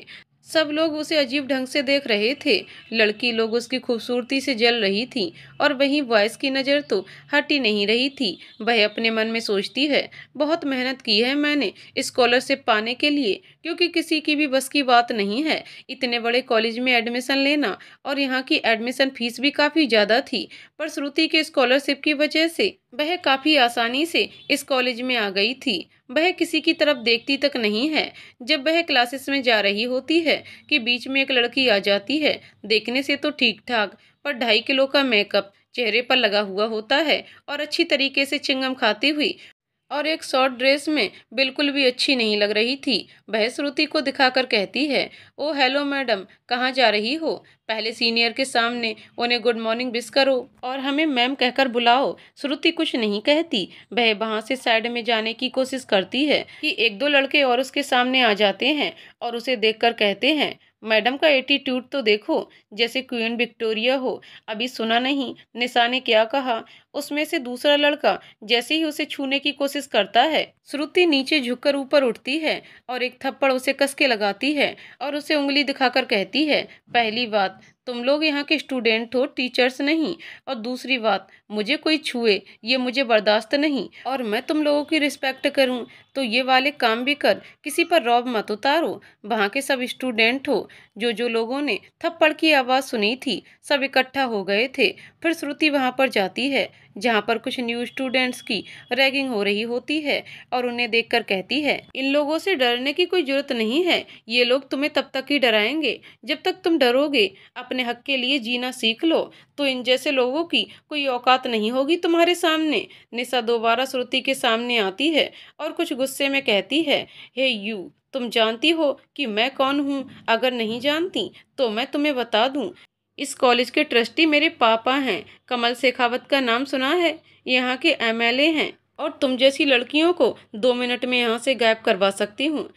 सब लोग उसे अजीब ढंग से देख रहे थे। लड़की लोग उसकी खूबसूरती से जल रही थी और वहीं बॉयज की नज़र तो हट ही नहीं रही थी। वह अपने मन में सोचती है, बहुत मेहनत की है मैंने स्कॉलरशिप पाने के लिए, क्योंकि किसी की भी बस की बात नहीं है इतने बड़े कॉलेज में एडमिशन लेना, और यहाँ की एडमिशन फीस भी काफ़ी ज़्यादा थी। पर श्रुति के स्कॉलरशिप की वजह से वह काफ़ी आसानी से इस कॉलेज में आ गई थी। वह किसी की तरफ देखती तक नहीं है। जब वह क्लासेस में जा रही होती है कि बीच में एक लड़की आ जाती है। देखने से तो ठीक ठाक, पर 2.5 किलो का मेकअप चेहरे पर लगा हुआ होता है और अच्छी तरीके से चिंगम खाती हुई और एक शॉर्ट ड्रेस में बिल्कुल भी अच्छी नहीं लग रही थी। वह श्रुति को दिखाकर कहती है, ओ हेलो मैडम, कहाँ जा रही हो? पहले सीनियर के सामने उन्हें गुड मॉर्निंग विश करो और हमें मैम कहकर बुलाओ। श्रुति कुछ नहीं कहती। वह वहां से साइड में जाने की कोशिश करती है कि 1-2 लड़के और उसके सामने आ जाते हैं और उसे देखकर कहते हैं, मैडम का एटीट्यूड तो देखो, जैसे क्वीन विक्टोरिया हो। अभी सुना नहीं निशा ने क्या कहा? उसमें से दूसरा लड़का जैसे ही उसे छूने की कोशिश करता है, श्रुति नीचे झुककर ऊपर उठती है और एक थप्पड़ उसे कस के लगाती है और उसे उंगली दिखाकर कहती है, पहली बात तुम लोग यहाँ के स्टूडेंट हो, टीचर्स नहीं, और दूसरी बात मुझे कोई छुए ये मुझे बर्दाश्त नहीं, और मैं तुम लोगों की रिस्पेक्ट करूँ तो ये वाले काम भी कर, किसी पर रौब मत उतारो। वहाँ के सब स्टूडेंट हो। जो लोगों ने थप्पड़ की आवाज़ सुनी थी सब इकट्ठा हो गए थे। फिर श्रुति वहाँ पर जाती है जहाँ पर कुछ न्यू स्टूडेंट्स की रैगिंग हो रही होती है और उन्हें देखकर कहती है, इन लोगों से डरने की कोई जरूरत नहीं है, ये लोग तुम्हें तब तक ही डराएंगे जब तक तुम डरोगे। अपने हक के लिए जीना सीख लो, तो इन जैसे लोगों की कोई औकात नहीं होगी तुम्हारे सामने। निशा दोबारा श्रुति के सामने आती है और कुछ गुस्से में कहती है, हे यू, तुम जानती हो कि मैं कौन हूँ? अगर नहीं जानती तो मैं तुम्हें बता दूं, इस कॉलेज के ट्रस्टी मेरे पापा हैं। कमल शेखावत का नाम सुना है? यहाँ के एमएलए हैं और तुम जैसी लड़कियों को 2 मिनट में यहाँ से गायब करवा सकती हूँ।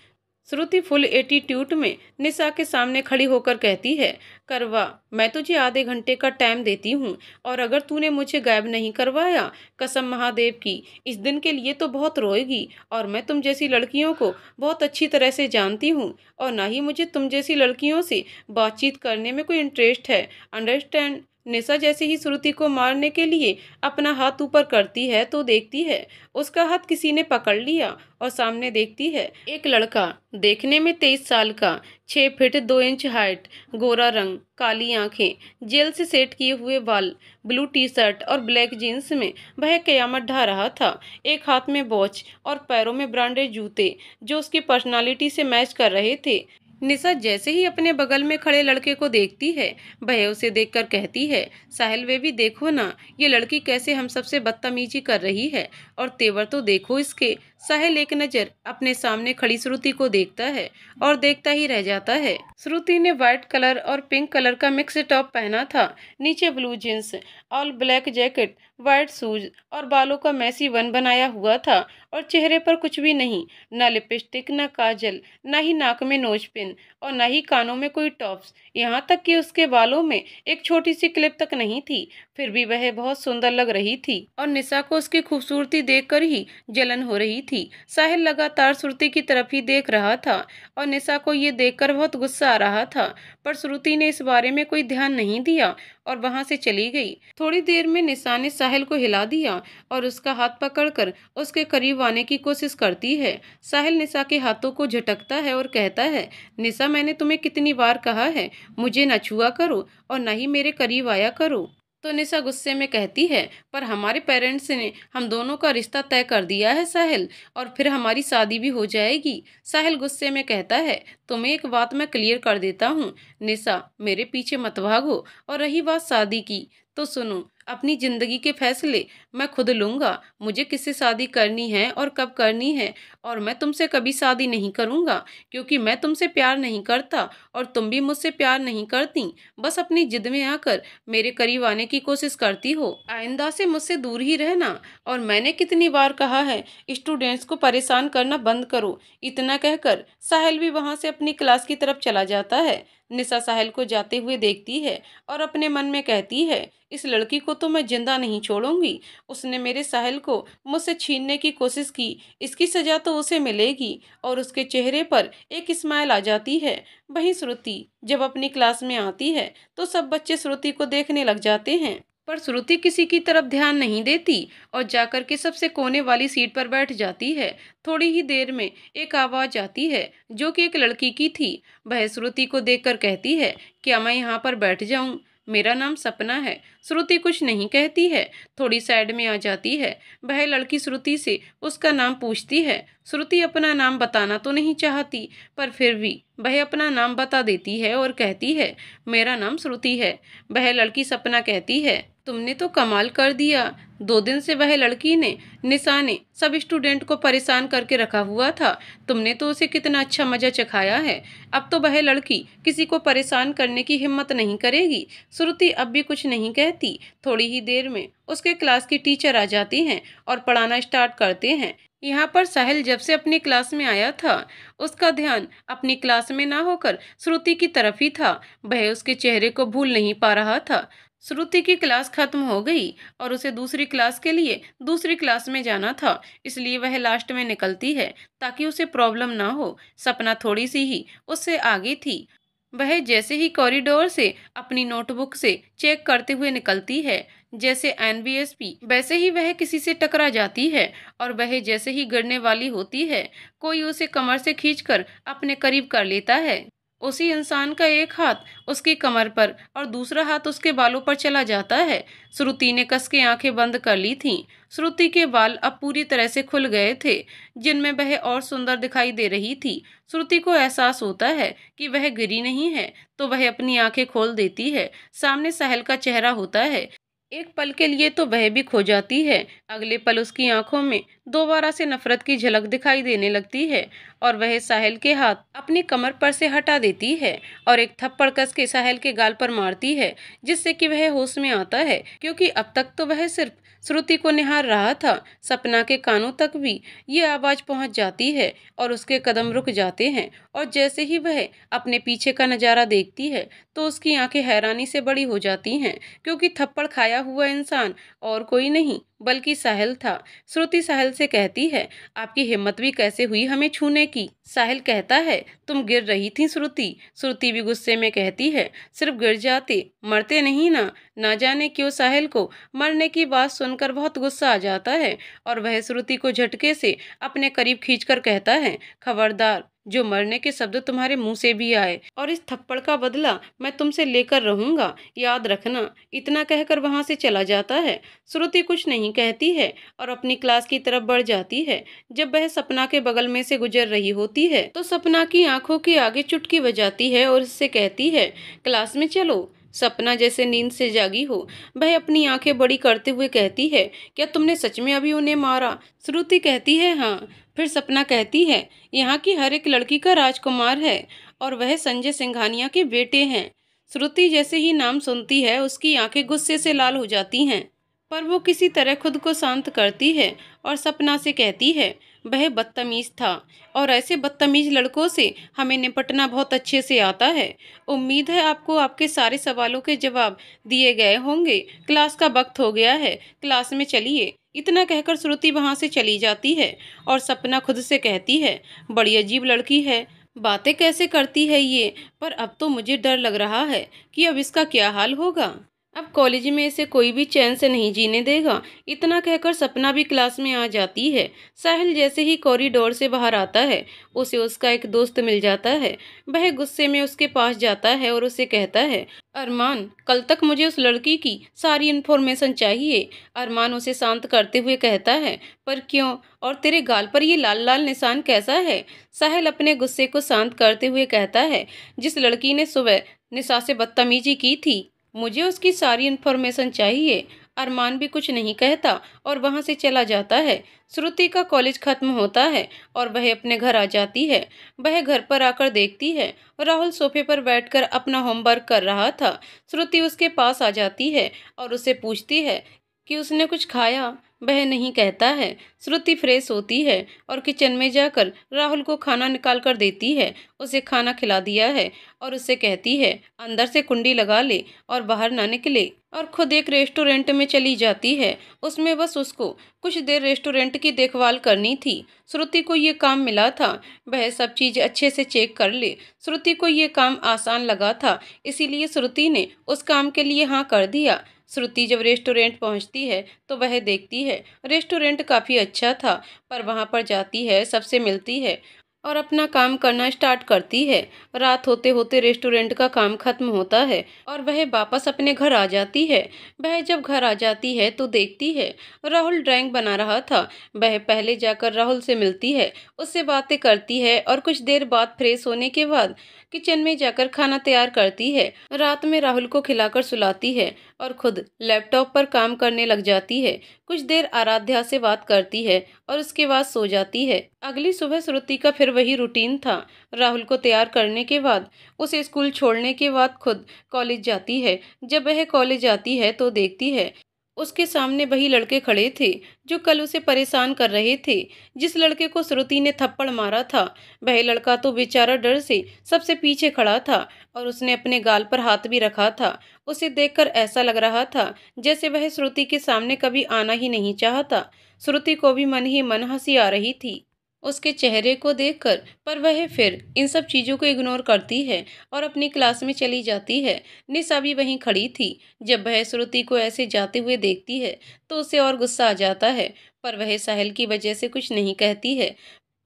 श्रुति फुल एटीट्यूड में निशा के सामने खड़ी होकर कहती है, करवा, मैं तुझे आधे घंटे का टाइम देती हूँ, और अगर तूने मुझे गायब नहीं करवाया, कसम महादेव की, इस दिन के लिए तो बहुत रोएगी। और मैं तुम जैसी लड़कियों को बहुत अच्छी तरह से जानती हूँ और ना ही मुझे तुम जैसी लड़कियों से बातचीत करने में कोई इंटरेस्ट है, अंडरस्टैंड? निशा जैसे ही श्रुति को मारने के लिए अपना हाथ ऊपर करती है तो देखती है उसका हाथ किसी ने पकड़ लिया और सामने देखती है एक लड़का, देखने में 23 साल का, 6 फीट 2 इंच हाइट, गोरा रंग, काली आंखें, जेल से सेट किए हुए बाल, ब्लू टी शर्ट और ब्लैक जीन्स में वह कयामत ढा रहा था। एक हाथ में वॉच और पैरों में ब्रांडेड जूते जो उसकी पर्सनालिटी से मैच कर रहे थे। निशा जैसे ही अपने बगल में खड़े लड़के को देखती है, वह उसे देखकर कहती है, साहिल बेबी देखो ना, ये लड़की कैसे हम सबसे बदतमीजी कर रही है, और तेवर तो देखो इसके। साहिल एक नज़र अपने सामने खड़ी श्रुति को देखता है और देखता ही रह जाता है। श्रुति ने व्हाइट कलर और पिंक कलर का मिक्स टॉप पहना था, नीचे blue jeans, all black jacket, white shoes और बालों का मैसी वन बनाया हुआ था, और चेहरे पर कुछ भी नहीं, न लिपस्टिक, न काजल, न ही नाक में नोज पिन और न ही कानों में कोई टॉप्स। यहाँ तक कि उसके बालों में एक छोटी सी क्लिप तक नहीं थी। फिर भी वह बहुत सुंदर लग रही थी और निशा को उसकी खूबसूरती देखकर ही जलन हो रही थी। साहिल लगातार श्रुति की तरफ ही देख रहा था और निशा को ये देखकर बहुत गुस्सा आ रहा था, पर श्रुति ने इस बारे में कोई ध्यान नहीं दिया और वहां से चली गई। थोड़ी देर में निशा ने साहिल को हिला दिया और उसका हाथ पकड़कर उसके करीब आने की कोशिश करती है। साहिल निशा के हाथों को झटकता है और कहता है, निशा, मैंने तुम्हें कितनी बार कहा है मुझे न छुआ करो और न ही मेरे करीब आया करो। तो निशा गुस्से में कहती है, पर हमारे पेरेंट्स ने हम दोनों का रिश्ता तय कर दिया है साहिल, और फिर हमारी शादी भी हो जाएगी। साहिल गुस्से में कहता है, तुम्हें एक बात मैं क्लियर कर देता हूँ निशा, मेरे पीछे मत भागो, और रही बात शादी की तो सुनो, अपनी जिंदगी के फैसले मैं खुद लूंगा। मुझे किससे शादी करनी है और कब करनी है, और मैं तुमसे कभी शादी नहीं करूंगा, क्योंकि मैं तुमसे प्यार नहीं करता और तुम भी मुझसे प्यार नहीं करती। बस अपनी जिद में आकर मेरे करीब आने की कोशिश करती हो। आइंदा से मुझसे दूर ही रहना। और मैंने कितनी बार कहा है स्टूडेंट्स को परेशान करना बंद करो। इतना कहकर साहिल भी वहां से अपनी क्लास की तरफ चला जाता है। निशा साहिल को जाते हुए देखती है और अपने मन में कहती है, इस लड़की को तो मैं जिंदा नहीं छोड़ूंगी। उसने मेरे साहिल को मुझसे छीनने की कोशिश की, इसकी सजा तो उसे मिलेगी। और उसके चेहरे पर एक स्माइल आ जाती है। वहीं श्रुति जब अपनी क्लास में आती है तो सब बच्चे श्रुति को देखने लग जाते हैं, पर श्रुति किसी की तरफ ध्यान नहीं देती और जाकर के सबसे कोने वाली सीट पर बैठ जाती है। थोड़ी ही देर में एक आवाज आती है जो कि एक लड़की की थी। वह श्रुति को देखकर कहती है, क्या मैं यहाँ पर बैठ जाऊं? मेरा नाम सपना है। श्रुति कुछ नहीं कहती है, थोड़ी साइड में आ जाती है। वह लड़की श्रुति से उसका नाम पूछती है। श्रुति अपना नाम बताना तो नहीं चाहती, पर फिर भी वह अपना नाम बता देती है और कहती है, मेरा नाम श्रुति है। वह लड़की सपना कहती है, तुमने तो कमाल कर दिया। 2 दिन से वह लड़की ने निशाने सब स्टूडेंट को परेशान करके रखा हुआ था, तुमने तो उसे कितना अच्छा मजा चखाया है। अब तो वह लड़की किसी को परेशान करने की हिम्मत नहीं करेगी। श्रुति अब भी कुछ नहीं कहती। थोड़ी ही देर में उसके क्लास की टीचर आ जाती हैं और पढ़ाना स्टार्ट करते हैं। यहाँ पर साहिल जब से अपनी क्लास में आया था उसका ध्यान अपनी क्लास में ना होकर श्रुति की तरफ ही था। वह उसके चेहरे को भूल नहीं पा रहा था। श्रुति की क्लास खत्म हो गई और उसे दूसरी क्लास के लिए दूसरी क्लास में जाना था, इसलिए वह लास्ट में निकलती है ताकि उसे प्रॉब्लम ना हो। सपना थोड़ी सी ही उससे आगे थी। वह जैसे ही कॉरिडोर से अपनी नोटबुक से चेक करते हुए निकलती है, जैसे एनवीएसपी वैसे ही वह किसी से टकरा जाती है और वह जैसे ही गिरने वाली होती है कोई उसे कमर से खींचकर अपने करीब कर लेता है। उसी इंसान का एक हाथ उसकी कमर पर और दूसरा हाथ उसके बालों पर चला जाता है। श्रुति ने कस के आंखें बंद कर ली थीं। श्रुति के बाल अब पूरी तरह से खुल गए थे, जिनमें वह और सुंदर दिखाई दे रही थी। श्रुति को एहसास होता है कि वह गिरी नहीं है, तो वह अपनी आंखें खोल देती है। सामने साहिल का चेहरा होता है। एक पल के लिए तो वह भी खो जाती है। अगले पल उसकी आंखों में दोबारा से नफरत की झलक दिखाई देने लगती है और वह साहिल के हाथ अपनी कमर पर से हटा देती है और एक थप्पड़ कस के साहिल के गाल पर मारती है, जिससे कि वह होश में आता है, क्योंकि अब तक तो वह सिर्फ श्रुति को निहार रहा था। सपना के कानों तक भी ये आवाज पहुंच जाती है और उसके कदम रुक जाते हैं और जैसे ही वह अपने पीछे का नजारा देखती है तो उसकी आंखें हैरानी से बड़ी हो जाती हैं, क्योंकि थप्पड़ खाया हुआ इंसान और कोई नहीं बल्कि साहिल था। श्रुति साहिल से कहती है, आपकी हिम्मत भी कैसे हुई हमें छूने की? साहिल कहता है, तुम गिर रही थी श्रुति। श्रुति भी गुस्से में कहती है, सिर्फ गिर जाते, मरते नहीं ना। ना जाने क्यों साहिल को मरने की बात सुनकर बहुत गुस्सा आ जाता है और वह श्रुति को झटके से अपने करीब खींचकर कहता है, खबरदार, जो मरने के शब्द तुम्हारे मुंह से भी आए और इस थप्पड़ का बदला मैं तुमसे लेकर रहूंगा, याद रखना। इतना कहकर वहां से चला जाता है। श्रुति कुछ नहीं कहती है और अपनी क्लास की तरफ बढ़ जाती है। जब वह सपना के बगल में से गुजर रही होती है तो सपना की आंखों के आगे चुटकी बजाती है और इससे कहती है, क्लास में चलो। सपना जैसे नींद से जागी हो, वह अपनी आंखें बड़ी करते हुए कहती है, क्या तुमने सच में अभी उन्हें मारा? श्रुति कहती है, हाँ। फिर सपना कहती है, यहाँ की हर एक लड़की का राजकुमार है और वह संजय सिंघानिया के बेटे हैं। श्रुति जैसे ही नाम सुनती है उसकी आंखें गुस्से से लाल हो जाती हैं, पर वो किसी तरह खुद को शांत करती है और सपना से कहती है, वह बदतमीज था और ऐसे बदतमीज लड़कों से हमें निपटना बहुत अच्छे से आता है। उम्मीद है आपको आपके सारे सवालों के जवाब दिए गए होंगे। क्लास का वक्त हो गया है, क्लास में चलिए। इतना कहकर श्रुति वहां से चली जाती है और सपना खुद से कहती है, बड़ी अजीब लड़की है, बातें कैसे करती है ये, पर अब तो मुझे डर लग रहा है कि अब इसका क्या हाल होगा। अब कॉलेज में इसे कोई भी चैन से नहीं जीने देगा। इतना कहकर सपना भी क्लास में आ जाती है। साहिल जैसे ही कॉरिडोर से बाहर आता है उसे उसका एक दोस्त मिल जाता है। वह गुस्से में उसके पास जाता है और उसे कहता है, अरमान, कल तक मुझे उस लड़की की सारी इन्फॉर्मेशन चाहिए। अरमान उसे शांत करते हुए कहता है, पर क्यों, और तेरे गाल पर ये लाल लाल निशान कैसा है? साहिल अपने गुस्से को शांत करते हुए कहता है, जिस लड़की ने सुबह निशा से बदतमीजी की थी, मुझे उसकी सारी इन्फॉर्मेशन चाहिए। अरमान भी कुछ नहीं कहता और वहां से चला जाता है। श्रुति का कॉलेज खत्म होता है और वह अपने घर आ जाती है। वह घर पर आकर देखती है राहुल सोफे पर बैठकर अपना होमवर्क कर रहा था। श्रुति उसके पास आ जाती है और उससे पूछती है कि उसने कुछ खाया। वह नहीं कहता है। श्रुति फ्रेश होती है और किचन में जाकर राहुल को खाना निकाल कर देती है। उसे खाना खिला दिया है और उससे कहती है अंदर से कुंडी लगा ले और बाहर ना निकले, और खुद एक रेस्टोरेंट में चली जाती है। उसमें बस उसको कुछ देर रेस्टोरेंट की देखभाल करनी थी। श्रुति को ये काम मिला था, वह सब चीज़ अच्छे से चेक कर ले। श्रुति को ये काम आसान लगा था, इसीलिए श्रुति ने उस काम के लिए हाँ कर दिया। श्रुति जब रेस्टोरेंट पहुंचती है तो वह देखती है रेस्टोरेंट काफ़ी अच्छा था, पर वहां पर जाती है, सबसे मिलती है और अपना काम करना स्टार्ट करती है। रात होते होते रेस्टोरेंट का काम खत्म होता है और वह वापस अपने घर आ जाती है। वह जब घर आ जाती है तो देखती है राहुल ड्राइंग बना रहा था। वह पहले जाकर राहुल से मिलती है, उससे बातें करती है और कुछ देर बाद फ्रेश होने के बाद किचन में जाकर खाना तैयार करती है। रात में राहुल को खिलाकर सुलाती है और खुद लैपटॉप पर काम करने लग जाती है। कुछ देर आराध्या से बात करती है और उसके बाद सो जाती है। अगली सुबह श्रुति का फिर वही रूटीन था। राहुल को तैयार करने के बाद, उसे स्कूल छोड़ने के बाद खुद कॉलेज जाती है। जब वह कॉलेज आती है तो देखती है उसके सामने वही लड़के खड़े थे जो कल उसे परेशान कर रहे थे। जिस लड़के को श्रुति ने थप्पड़ मारा था, वह लड़का तो बेचारा डर से सबसे पीछे खड़ा था और उसने अपने गाल पर हाथ भी रखा था। उसे देखकर ऐसा लग रहा था जैसे वह श्रुति के सामने कभी आना ही नहीं चाहता। श्रुति को भी मन ही मन हंसी आ रही थी उसके चेहरे को देखकर, पर वह फिर इन सब चीज़ों को इग्नोर करती है और अपनी क्लास में चली जाती है। निशा भी वहीं खड़ी थी। जब वह श्रुति को ऐसे जाते हुए देखती है तो उसे और गुस्सा आ जाता है, पर वह साहिल की वजह से कुछ नहीं कहती है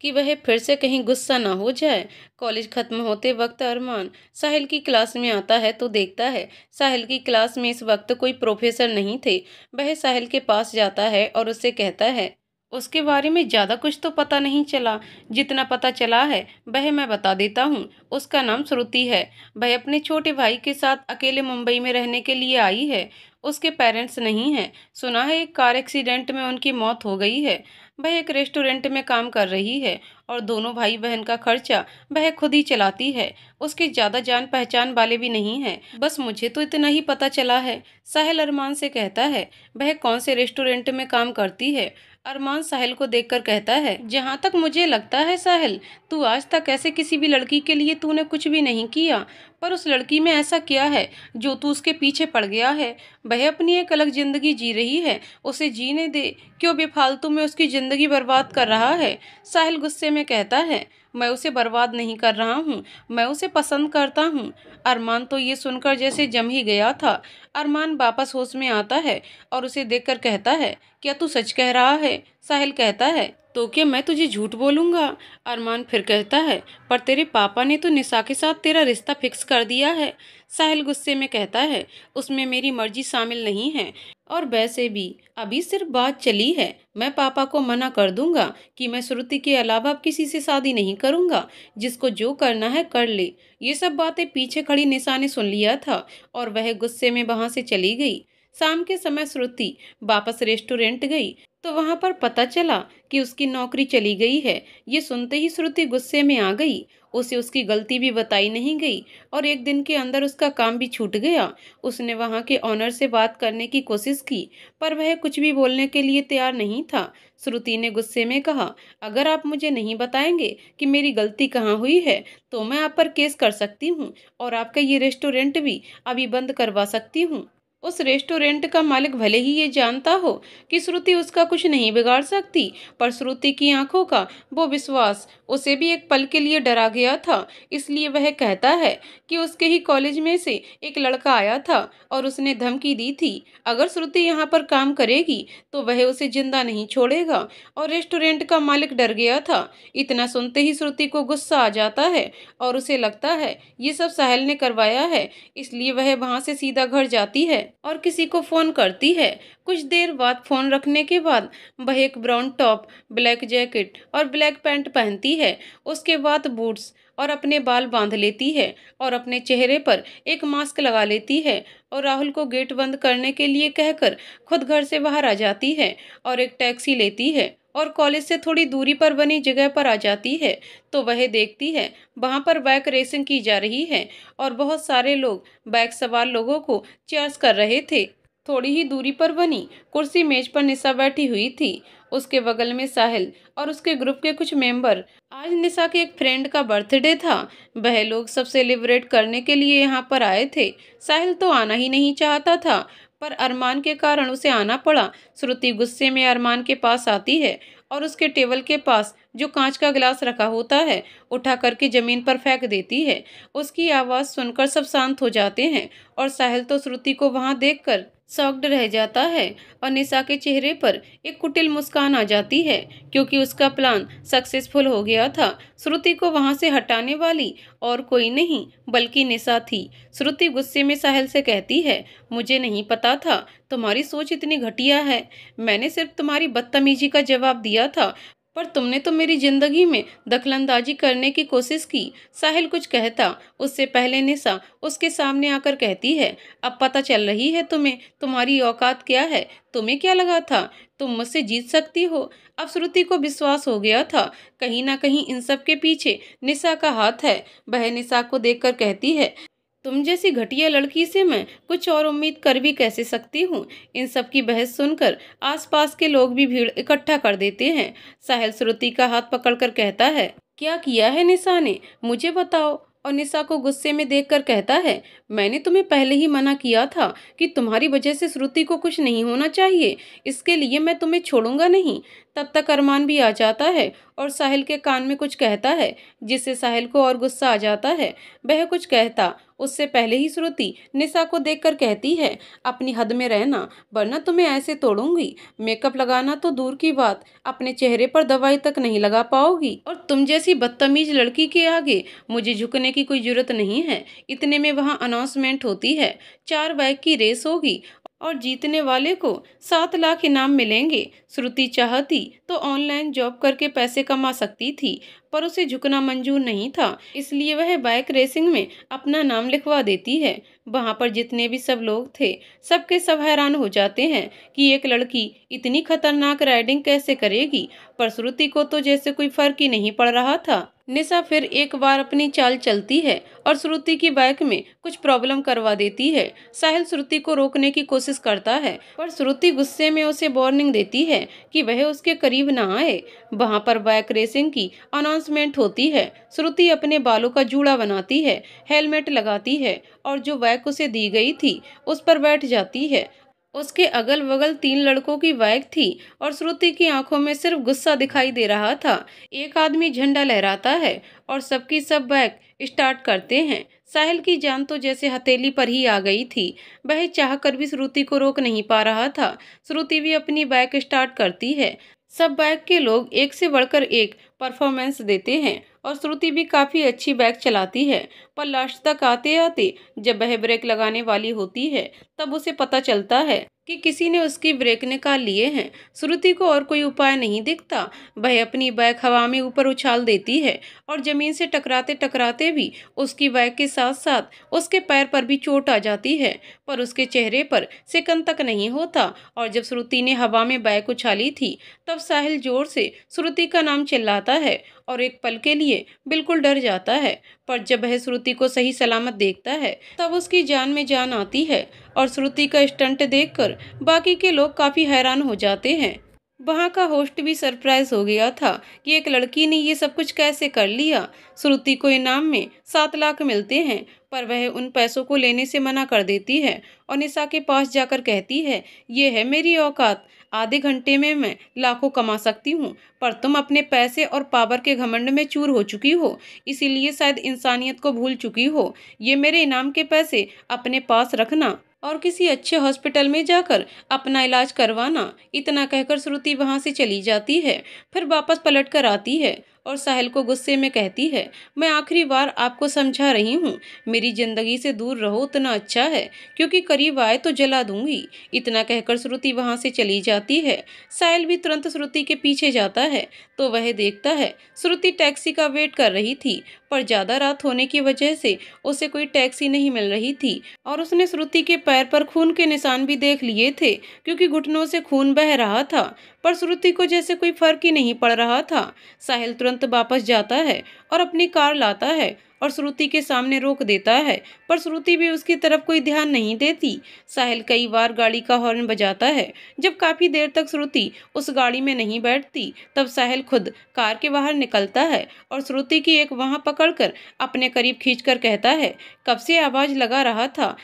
कि वह फिर से कहीं गुस्सा ना हो जाए। कॉलेज खत्म होते वक्त अरमान साहिल की क्लास में आता है तो देखता है साहिल की क्लास में इस वक्त कोई प्रोफेसर नहीं थे। वह साहिल के पास जाता है और उससे कहता है उसके बारे में ज़्यादा कुछ तो पता नहीं चला, जितना पता चला है वह मैं बता देता हूँ। उसका नाम श्रुति है। वह अपने छोटे भाई के साथ अकेले मुंबई में रहने के लिए आई है। उसके पेरेंट्स नहीं हैं। सुना है एक कार एक्सीडेंट में उनकी मौत हो गई है। वह एक रेस्टोरेंट में काम कर रही है और दोनों भाई बहन का खर्चा वह खुद ही चलाती है। उसके ज़्यादा जान पहचान वाले भी नहीं हैं। बस मुझे तो इतना ही पता चला है। साहिल अरमान से कहता है वह कौन से रेस्टोरेंट में काम करती है। अरमान साहिल को देखकर कहता है जहाँ तक मुझे लगता है साहिल, तू आज तक ऐसे किसी भी लड़की के लिए तूने कुछ भी नहीं किया, पर उस लड़की में ऐसा क्या है जो तू उसके पीछे पड़ गया है। वह अपनी एक अलग जिंदगी जी रही है, उसे जीने दे। क्यों बेफालतू में उसकी जिंदगी बर्बाद कर रहा है। साहिल गुस्से में कहता है मैं उसे बर्बाद नहीं कर रहा हूँ, मैं उसे पसंद करता हूँ। अरमान तो ये सुनकर जैसे जम ही गया था। अरमान वापस होश में आता है और उसे देखकर कहता है क्या तू सच कह रहा है। साहिल कहता है तो क्या मैं तुझे झूठ बोलूंगा। अरमान फिर कहता है पर तेरे पापा ने तो निशा के साथ तेरा रिश्ता फिक्स कर दिया है। साहिल गुस्से में कहता है उसमें मेरी मर्जी शामिल नहीं है, और वैसे भी अभी सिर्फ बात चली है। मैं पापा को मना कर दूंगा कि मैं श्रुति के अलावा अब किसी से शादी नहीं करूंगा। जिसको जो करना है कर ले। ये सब बातें पीछे खड़ी निशा ने सुन लिया था और वह गुस्से में वहां से चली गई। शाम के समय श्रुति वापस रेस्टोरेंट गई तो वहां पर पता चला कि उसकी नौकरी चली गई है। ये सुनते ही श्रुति गुस्से में आ गई। उसे उसकी गलती भी बताई नहीं गई और एक दिन के अंदर उसका काम भी छूट गया। उसने वहां के ऑनर से बात करने की कोशिश की, पर वह कुछ भी बोलने के लिए तैयार नहीं था। श्रुति ने गुस्से में कहा अगर आप मुझे नहीं बताएंगे कि मेरी गलती कहाँ हुई है तो मैं आप पर केस कर सकती हूँ और आपका ये रेस्टोरेंट भी अभी बंद करवा सकती हूँ। उस रेस्टोरेंट का मालिक भले ही ये जानता हो कि श्रुति उसका कुछ नहीं बिगाड़ सकती, पर श्रुति की आंखों का वो विश्वास उसे भी एक पल के लिए डरा गया था। इसलिए वह कहता है कि उसके ही कॉलेज में से एक लड़का आया था और उसने धमकी दी थी अगर श्रुति यहाँ पर काम करेगी तो वह उसे जिंदा नहीं छोड़ेगा, और रेस्टोरेंट का मालिक डर गया था। इतना सुनते ही श्रुति को गुस्सा आ जाता है और उसे लगता है ये सब साहिल ने करवाया है, इसलिए वह वहां से सीधा घर जाती है और किसी को फोन करती है। कुछ देर बाद फोन रखने के बाद वह एक ब्राउन टॉप, ब्लैक जैकेट और ब्लैक पैंट पहनती है। उसके बाद बूट्स और अपने बाल बांध लेती है और अपने चेहरे पर एक मास्क लगा लेती है और राहुल को गेट बंद करने के लिए कहकर खुद घर से बाहर आ जाती है और एक टैक्सी लेती है और कॉलेज से थोड़ी दूरी पर बनी जगह पर आ जाती है तो वह देखती है वहां पर बाइक रेसिंग की जा रही है और बहुत सारे लोग बाइक सवार लोगों को चीयर्स कर रहे थे। थोड़ी ही दूरी पर बनी कुर्सी मेज पर निशा बैठी हुई थी। उसके बगल में साहिल और उसके ग्रुप के कुछ मेंबर। आज निशा के एक फ्रेंड का बर्थडे था। वह लोग सब सेलिब्रेट करने के लिए यहाँ पर आए थे। साहिल तो आना ही नहीं चाहता था, पर अरमान के कारण उसे आना पड़ा। श्रुति गुस्से में अरमान के पास आती है और उसके टेबल के पास जो कांच का गिलास रखा होता है उठा करके जमीन पर फेंक देती है। उसकी आवाज़ सुनकर सब शांत हो जाते हैं और साहिल तो श्रुति को वहां देखकर शॉक्ड रह जाता है और निशा के चेहरे पर एक कुटिल मुस्कान आ जाती है, क्योंकि उसका प्लान सक्सेसफुल हो गया था। श्रुति को वहां से हटाने वाली और कोई नहीं बल्कि निशा थी। श्रुति गुस्से में साहिल से कहती है, मुझे नहीं पता था तुम्हारी सोच इतनी घटिया है। मैंने सिर्फ तुम्हारी बदतमीजी का जवाब दिया था, पर तुमने तो मेरी जिंदगी में दखलंदाजी करने की कोशिश की। साहिल कुछ कहता उससे पहले निशा उसके सामने आकर कहती है, अब पता चल रही है तुम्हें तुम्हारी औकात क्या है। तुम्हें क्या लगा था तुम मुझसे जीत सकती हो। अब श्रुति को विश्वास हो गया था कहीं ना कहीं इन सब के पीछे निशा का हाथ है। वह निशा को देखकर कहती है, तुम जैसी घटिया लड़की से मैं कुछ और उम्मीद कर भी कैसे सकती हूँ। इन सब की बहस सुनकर आसपास के लोग भी भीड़ इकट्ठा कर देते हैं। साहिल श्रुति का हाथ पकड़कर कहता है, क्या किया है निशा ने, मुझे बताओ। और निशा को गुस्से में देखकर कहता है, मैंने तुम्हें पहले ही मना किया था कि तुम्हारी वजह से श्रुति को कुछ नहीं होना चाहिए, इसके लिए मैं तुम्हें छोड़ूंगा नहीं। तब तक अरमान भी आ जाता है और साहिल के कान में कुछ कहता है, जिससे साहिल को और गुस्सा आ जाता है। वह कुछ कहता उससे पहले ही श्रुति निशा को देखकर कहती है, अपनी हद में रहना वरना तुम्हें ऐसे तोड़ूंगी। मेकअप लगाना तो दूर की बात, अपने चेहरे पर दवाई तक नहीं लगा पाओगी। और तुम जैसी बदतमीज लड़की के आगे मुझे झुकने की कोई जरूरत नहीं है। इतने में वहां अनाउंसमेंट होती है, 4 बाइक की रेस होगी और जीतने वाले को 7 लाख इनाम मिलेंगे। श्रुति चाहती तो ऑनलाइन जॉब करके पैसे कमा सकती थी, पर उसे झुकना मंजूर नहीं था, इसलिए वह बाइक रेसिंग में अपना नाम लिखवा देती है। वहां पर जितने भी सब लोग थे सबके सब हैरान हो जाते हैं कि एक लड़की इतनी खतरनाक राइडिंग कैसे करेगी, पर श्रुति को तो जैसे कोई फर्क ही नहीं पड़ रहा था। निशा फिर एक बार अपनी चाल चलती है और श्रुति की बाइक में कुछ प्रॉब्लम करवा देती है। साहिल श्रुति को रोकने की कोशिश करता है, पर श्रुति गुस्से में उसे वार्निंग देती है कि वह उसके करीब ना आए। वहां पर बाइक रेसिंग की अनाउंसमेंट होती है। श्रुति अपने बालों का जूड़ा बनाती है, हेलमेट लगाती है और जो बाइक उसे दी गई थी उस पर बैठ जाती है। उसके अगल बगल 3 लड़कों की बाइक थी और श्रुति की आंखों में सिर्फ गुस्सा दिखाई दे रहा था। एक आदमी झंडा लहराता है और सबकी सब बाइक स्टार्ट करते हैं। साहिल की जान तो जैसे हथेली पर ही आ गई थी। वह चाहकर भी श्रुति को रोक नहीं पा रहा था। श्रुति भी अपनी बाइक स्टार्ट करती है। सब बाइक के लोग एक से बढ़कर एक परफॉर्मेंस देते हैं और श्रुति भी काफ़ी अच्छी बाइक चलाती है, पर लास्ट तक आते आते जब वह ब्रेक लगाने वाली होती है तब उसे पता चलता है कि किसी ने उसकी ब्रेक निकाल लिए हैं। श्रुति को और कोई उपाय नहीं दिखता। वह अपनी बाइक हवा में ऊपर उछाल देती है और जमीन से टकराते टकराते भी उसकी बाइक के साथ साथ उसके पैर पर भी चोट आ जाती है, पर उसके चेहरे पर सिकन तक नहीं होता। और जब श्रुति ने हवा में बाइक उछाली थी तब साहिल जोर से श्रुति का नाम चिल्लाता है और एक पल के लिए बिल्कुल डर जाता है, पर जब वह श्रुति को सही सलामत देखता है तब उसकी जान में जान आती है। और श्रुति का स्टंट देखकर बाकी के लोग काफी हैरान हो जाते हैं। वहां का होस्ट भी सरप्राइज हो गया था कि एक लड़की ने ये सब कुछ कैसे कर लिया। श्रुति को इनाम में 7 लाख मिलते हैं, पर वह उन पैसों को लेने से मना कर देती है और निशा के पास जाकर कहती है, ये है मेरी औकात, आधे घंटे में मैं लाखों कमा सकती हूँ, पर तुम अपने पैसे और पावर के घमंड में चूर हो चुकी हो, इसीलिए शायद इंसानियत को भूल चुकी हो। ये मेरे इनाम के पैसे अपने पास रखना और किसी अच्छे हॉस्पिटल में जाकर अपना इलाज करवाना। इतना कहकर श्रुति वहां से चली जाती है। फिर वापस पलट कर आती है और साहिल को गुस्से में कहती है, मैं आखिरी बार आपको समझा रही हूँ, मेरी जिंदगी से दूर रहो उतना अच्छा है, क्योंकि करीब आए तो जला दूंगी। इतना कहकर श्रुति वहां से चली जाती है। साहिल भी तुरंत श्रुति के पीछे जाता है तो वह देखता है श्रुति टैक्सी का वेट कर रही थी, पर ज्यादा रात होने की वजह से उसे कोई टैक्सी नहीं मिल रही थी और उसने श्रुति के पैर पर खून के निशान भी देख लिए थे, क्योंकि घुटनों से खून बह रहा था, पर श्रुति को जैसे कोई फर्क ही नहीं पड़ रहा था। साहिल तुरंत तुरंत वापस जाता है और अपनी कार लाता है और श्रुति के सामने रोक देता है, पर श्रुति भी उसकी तरफ कोई ध्यान नहीं देती। साहिल कई बार गाड़ी का हॉर्न बजाता है। जब काफी देर तक श्रुति उस गाड़ी में नहीं बैठती, तब साहिल खुद कार के बाहर निकलता है और श्रुति की एक वहां पकड़कर अपने करीब खींचकर कहता है, कब से आवाज लगा रहा था,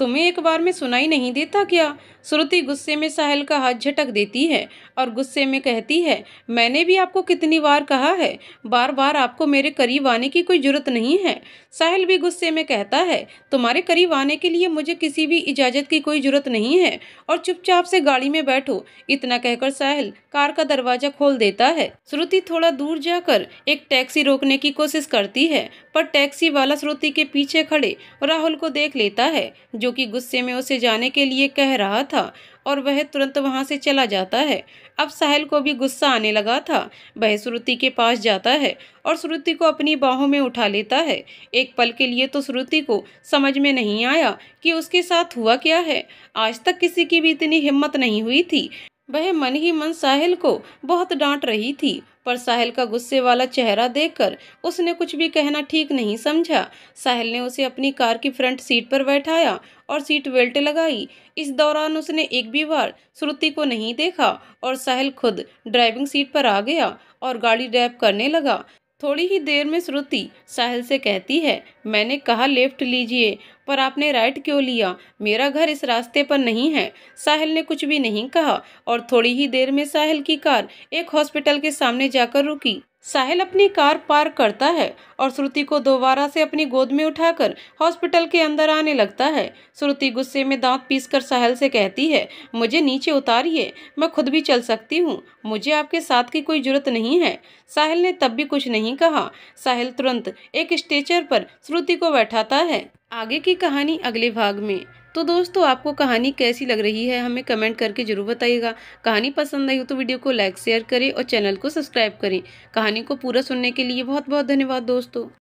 तुम्हें एक बार में सुनाई नहीं देता क्या? श्रुति गुस्से में साहिल का हाथ झटक देती है और गुस्से में कहती है, मैंने भी आपको कितनी बार कहा है, बार बार आपको मेरे करीब आने की कोई जरूरत नहीं है। साहिल भी गुस्से में कहता है, तुम्हारे करीब आने के लिए मुझे किसी भी इजाजत की कोई जरूरत नहीं है और चुपचाप से गाड़ी में बैठो। इतना कहकर साहिल कार का दरवाजा खोल देता है। श्रुति थोड़ा दूर जाकर एक टैक्सी रोकने की कोशिश करती है, पर टैक्सी वाला श्रुति के पीछे खड़े राहुल को देख लेता है, जो कि गुस्से में उसे जाने के लिए कह रहा था, और वह तुरंत वहां से चला जाता है। अब साहिल को भी गुस्सा आने लगा था। वह श्रुति के पास जाता है और श्रुति को अपनी बाहों में उठा लेता है। एक पल के लिए तो श्रुति को समझ में नहीं आया कि उसके साथ हुआ क्या है। आज तक किसी की भी इतनी हिम्मत नहीं हुई थी। वह मन ही मन साहिल को बहुत डांट रही थी, पर साहिल का गुस्से वाला चेहरा देखकर उसने कुछ भी कहना ठीक नहीं समझा। साहिल ने उसे अपनी कार की फ्रंट सीट पर बैठाया और सीट बेल्ट लगाई। इस दौरान उसने एक भी बार श्रुति को नहीं देखा और साहिल खुद ड्राइविंग सीट पर आ गया और गाड़ी ड्राइव करने लगा। थोड़ी ही देर में श्रुति साहिल से कहती है, मैंने कहा लेफ्ट लीजिए, पर आपने राइट क्यों लिया? मेरा घर इस रास्ते पर नहीं है। साहिल ने कुछ भी नहीं कहा और थोड़ी ही देर में साहिल की कार एक हॉस्पिटल के सामने जाकर रुकी। साहिल अपनी कार पार्क करता है और श्रुति को दोबारा से अपनी गोद में उठाकर हॉस्पिटल के अंदर आने लगता है। श्रुति गुस्से में दांत पीसकर साहिल से कहती है, मुझे नीचे उतारिए, मैं खुद भी चल सकती हूँ, मुझे आपके साथ की कोई जरूरत नहीं है। साहिल ने तब भी कुछ नहीं कहा। साहिल तुरंत एक स्ट्रेचर पर श्रुति को बैठाता है। आगे की कहानी अगले भाग में। तो दोस्तों, आपको कहानी कैसी लग रही है हमें कमेंट करके जरूर बताइएगा। कहानी पसंद आई हो तो वीडियो को लाइक शेयर करें और चैनल को सब्सक्राइब करें। कहानी को पूरा सुनने के लिए बहुत बहुत धन्यवाद दोस्तों।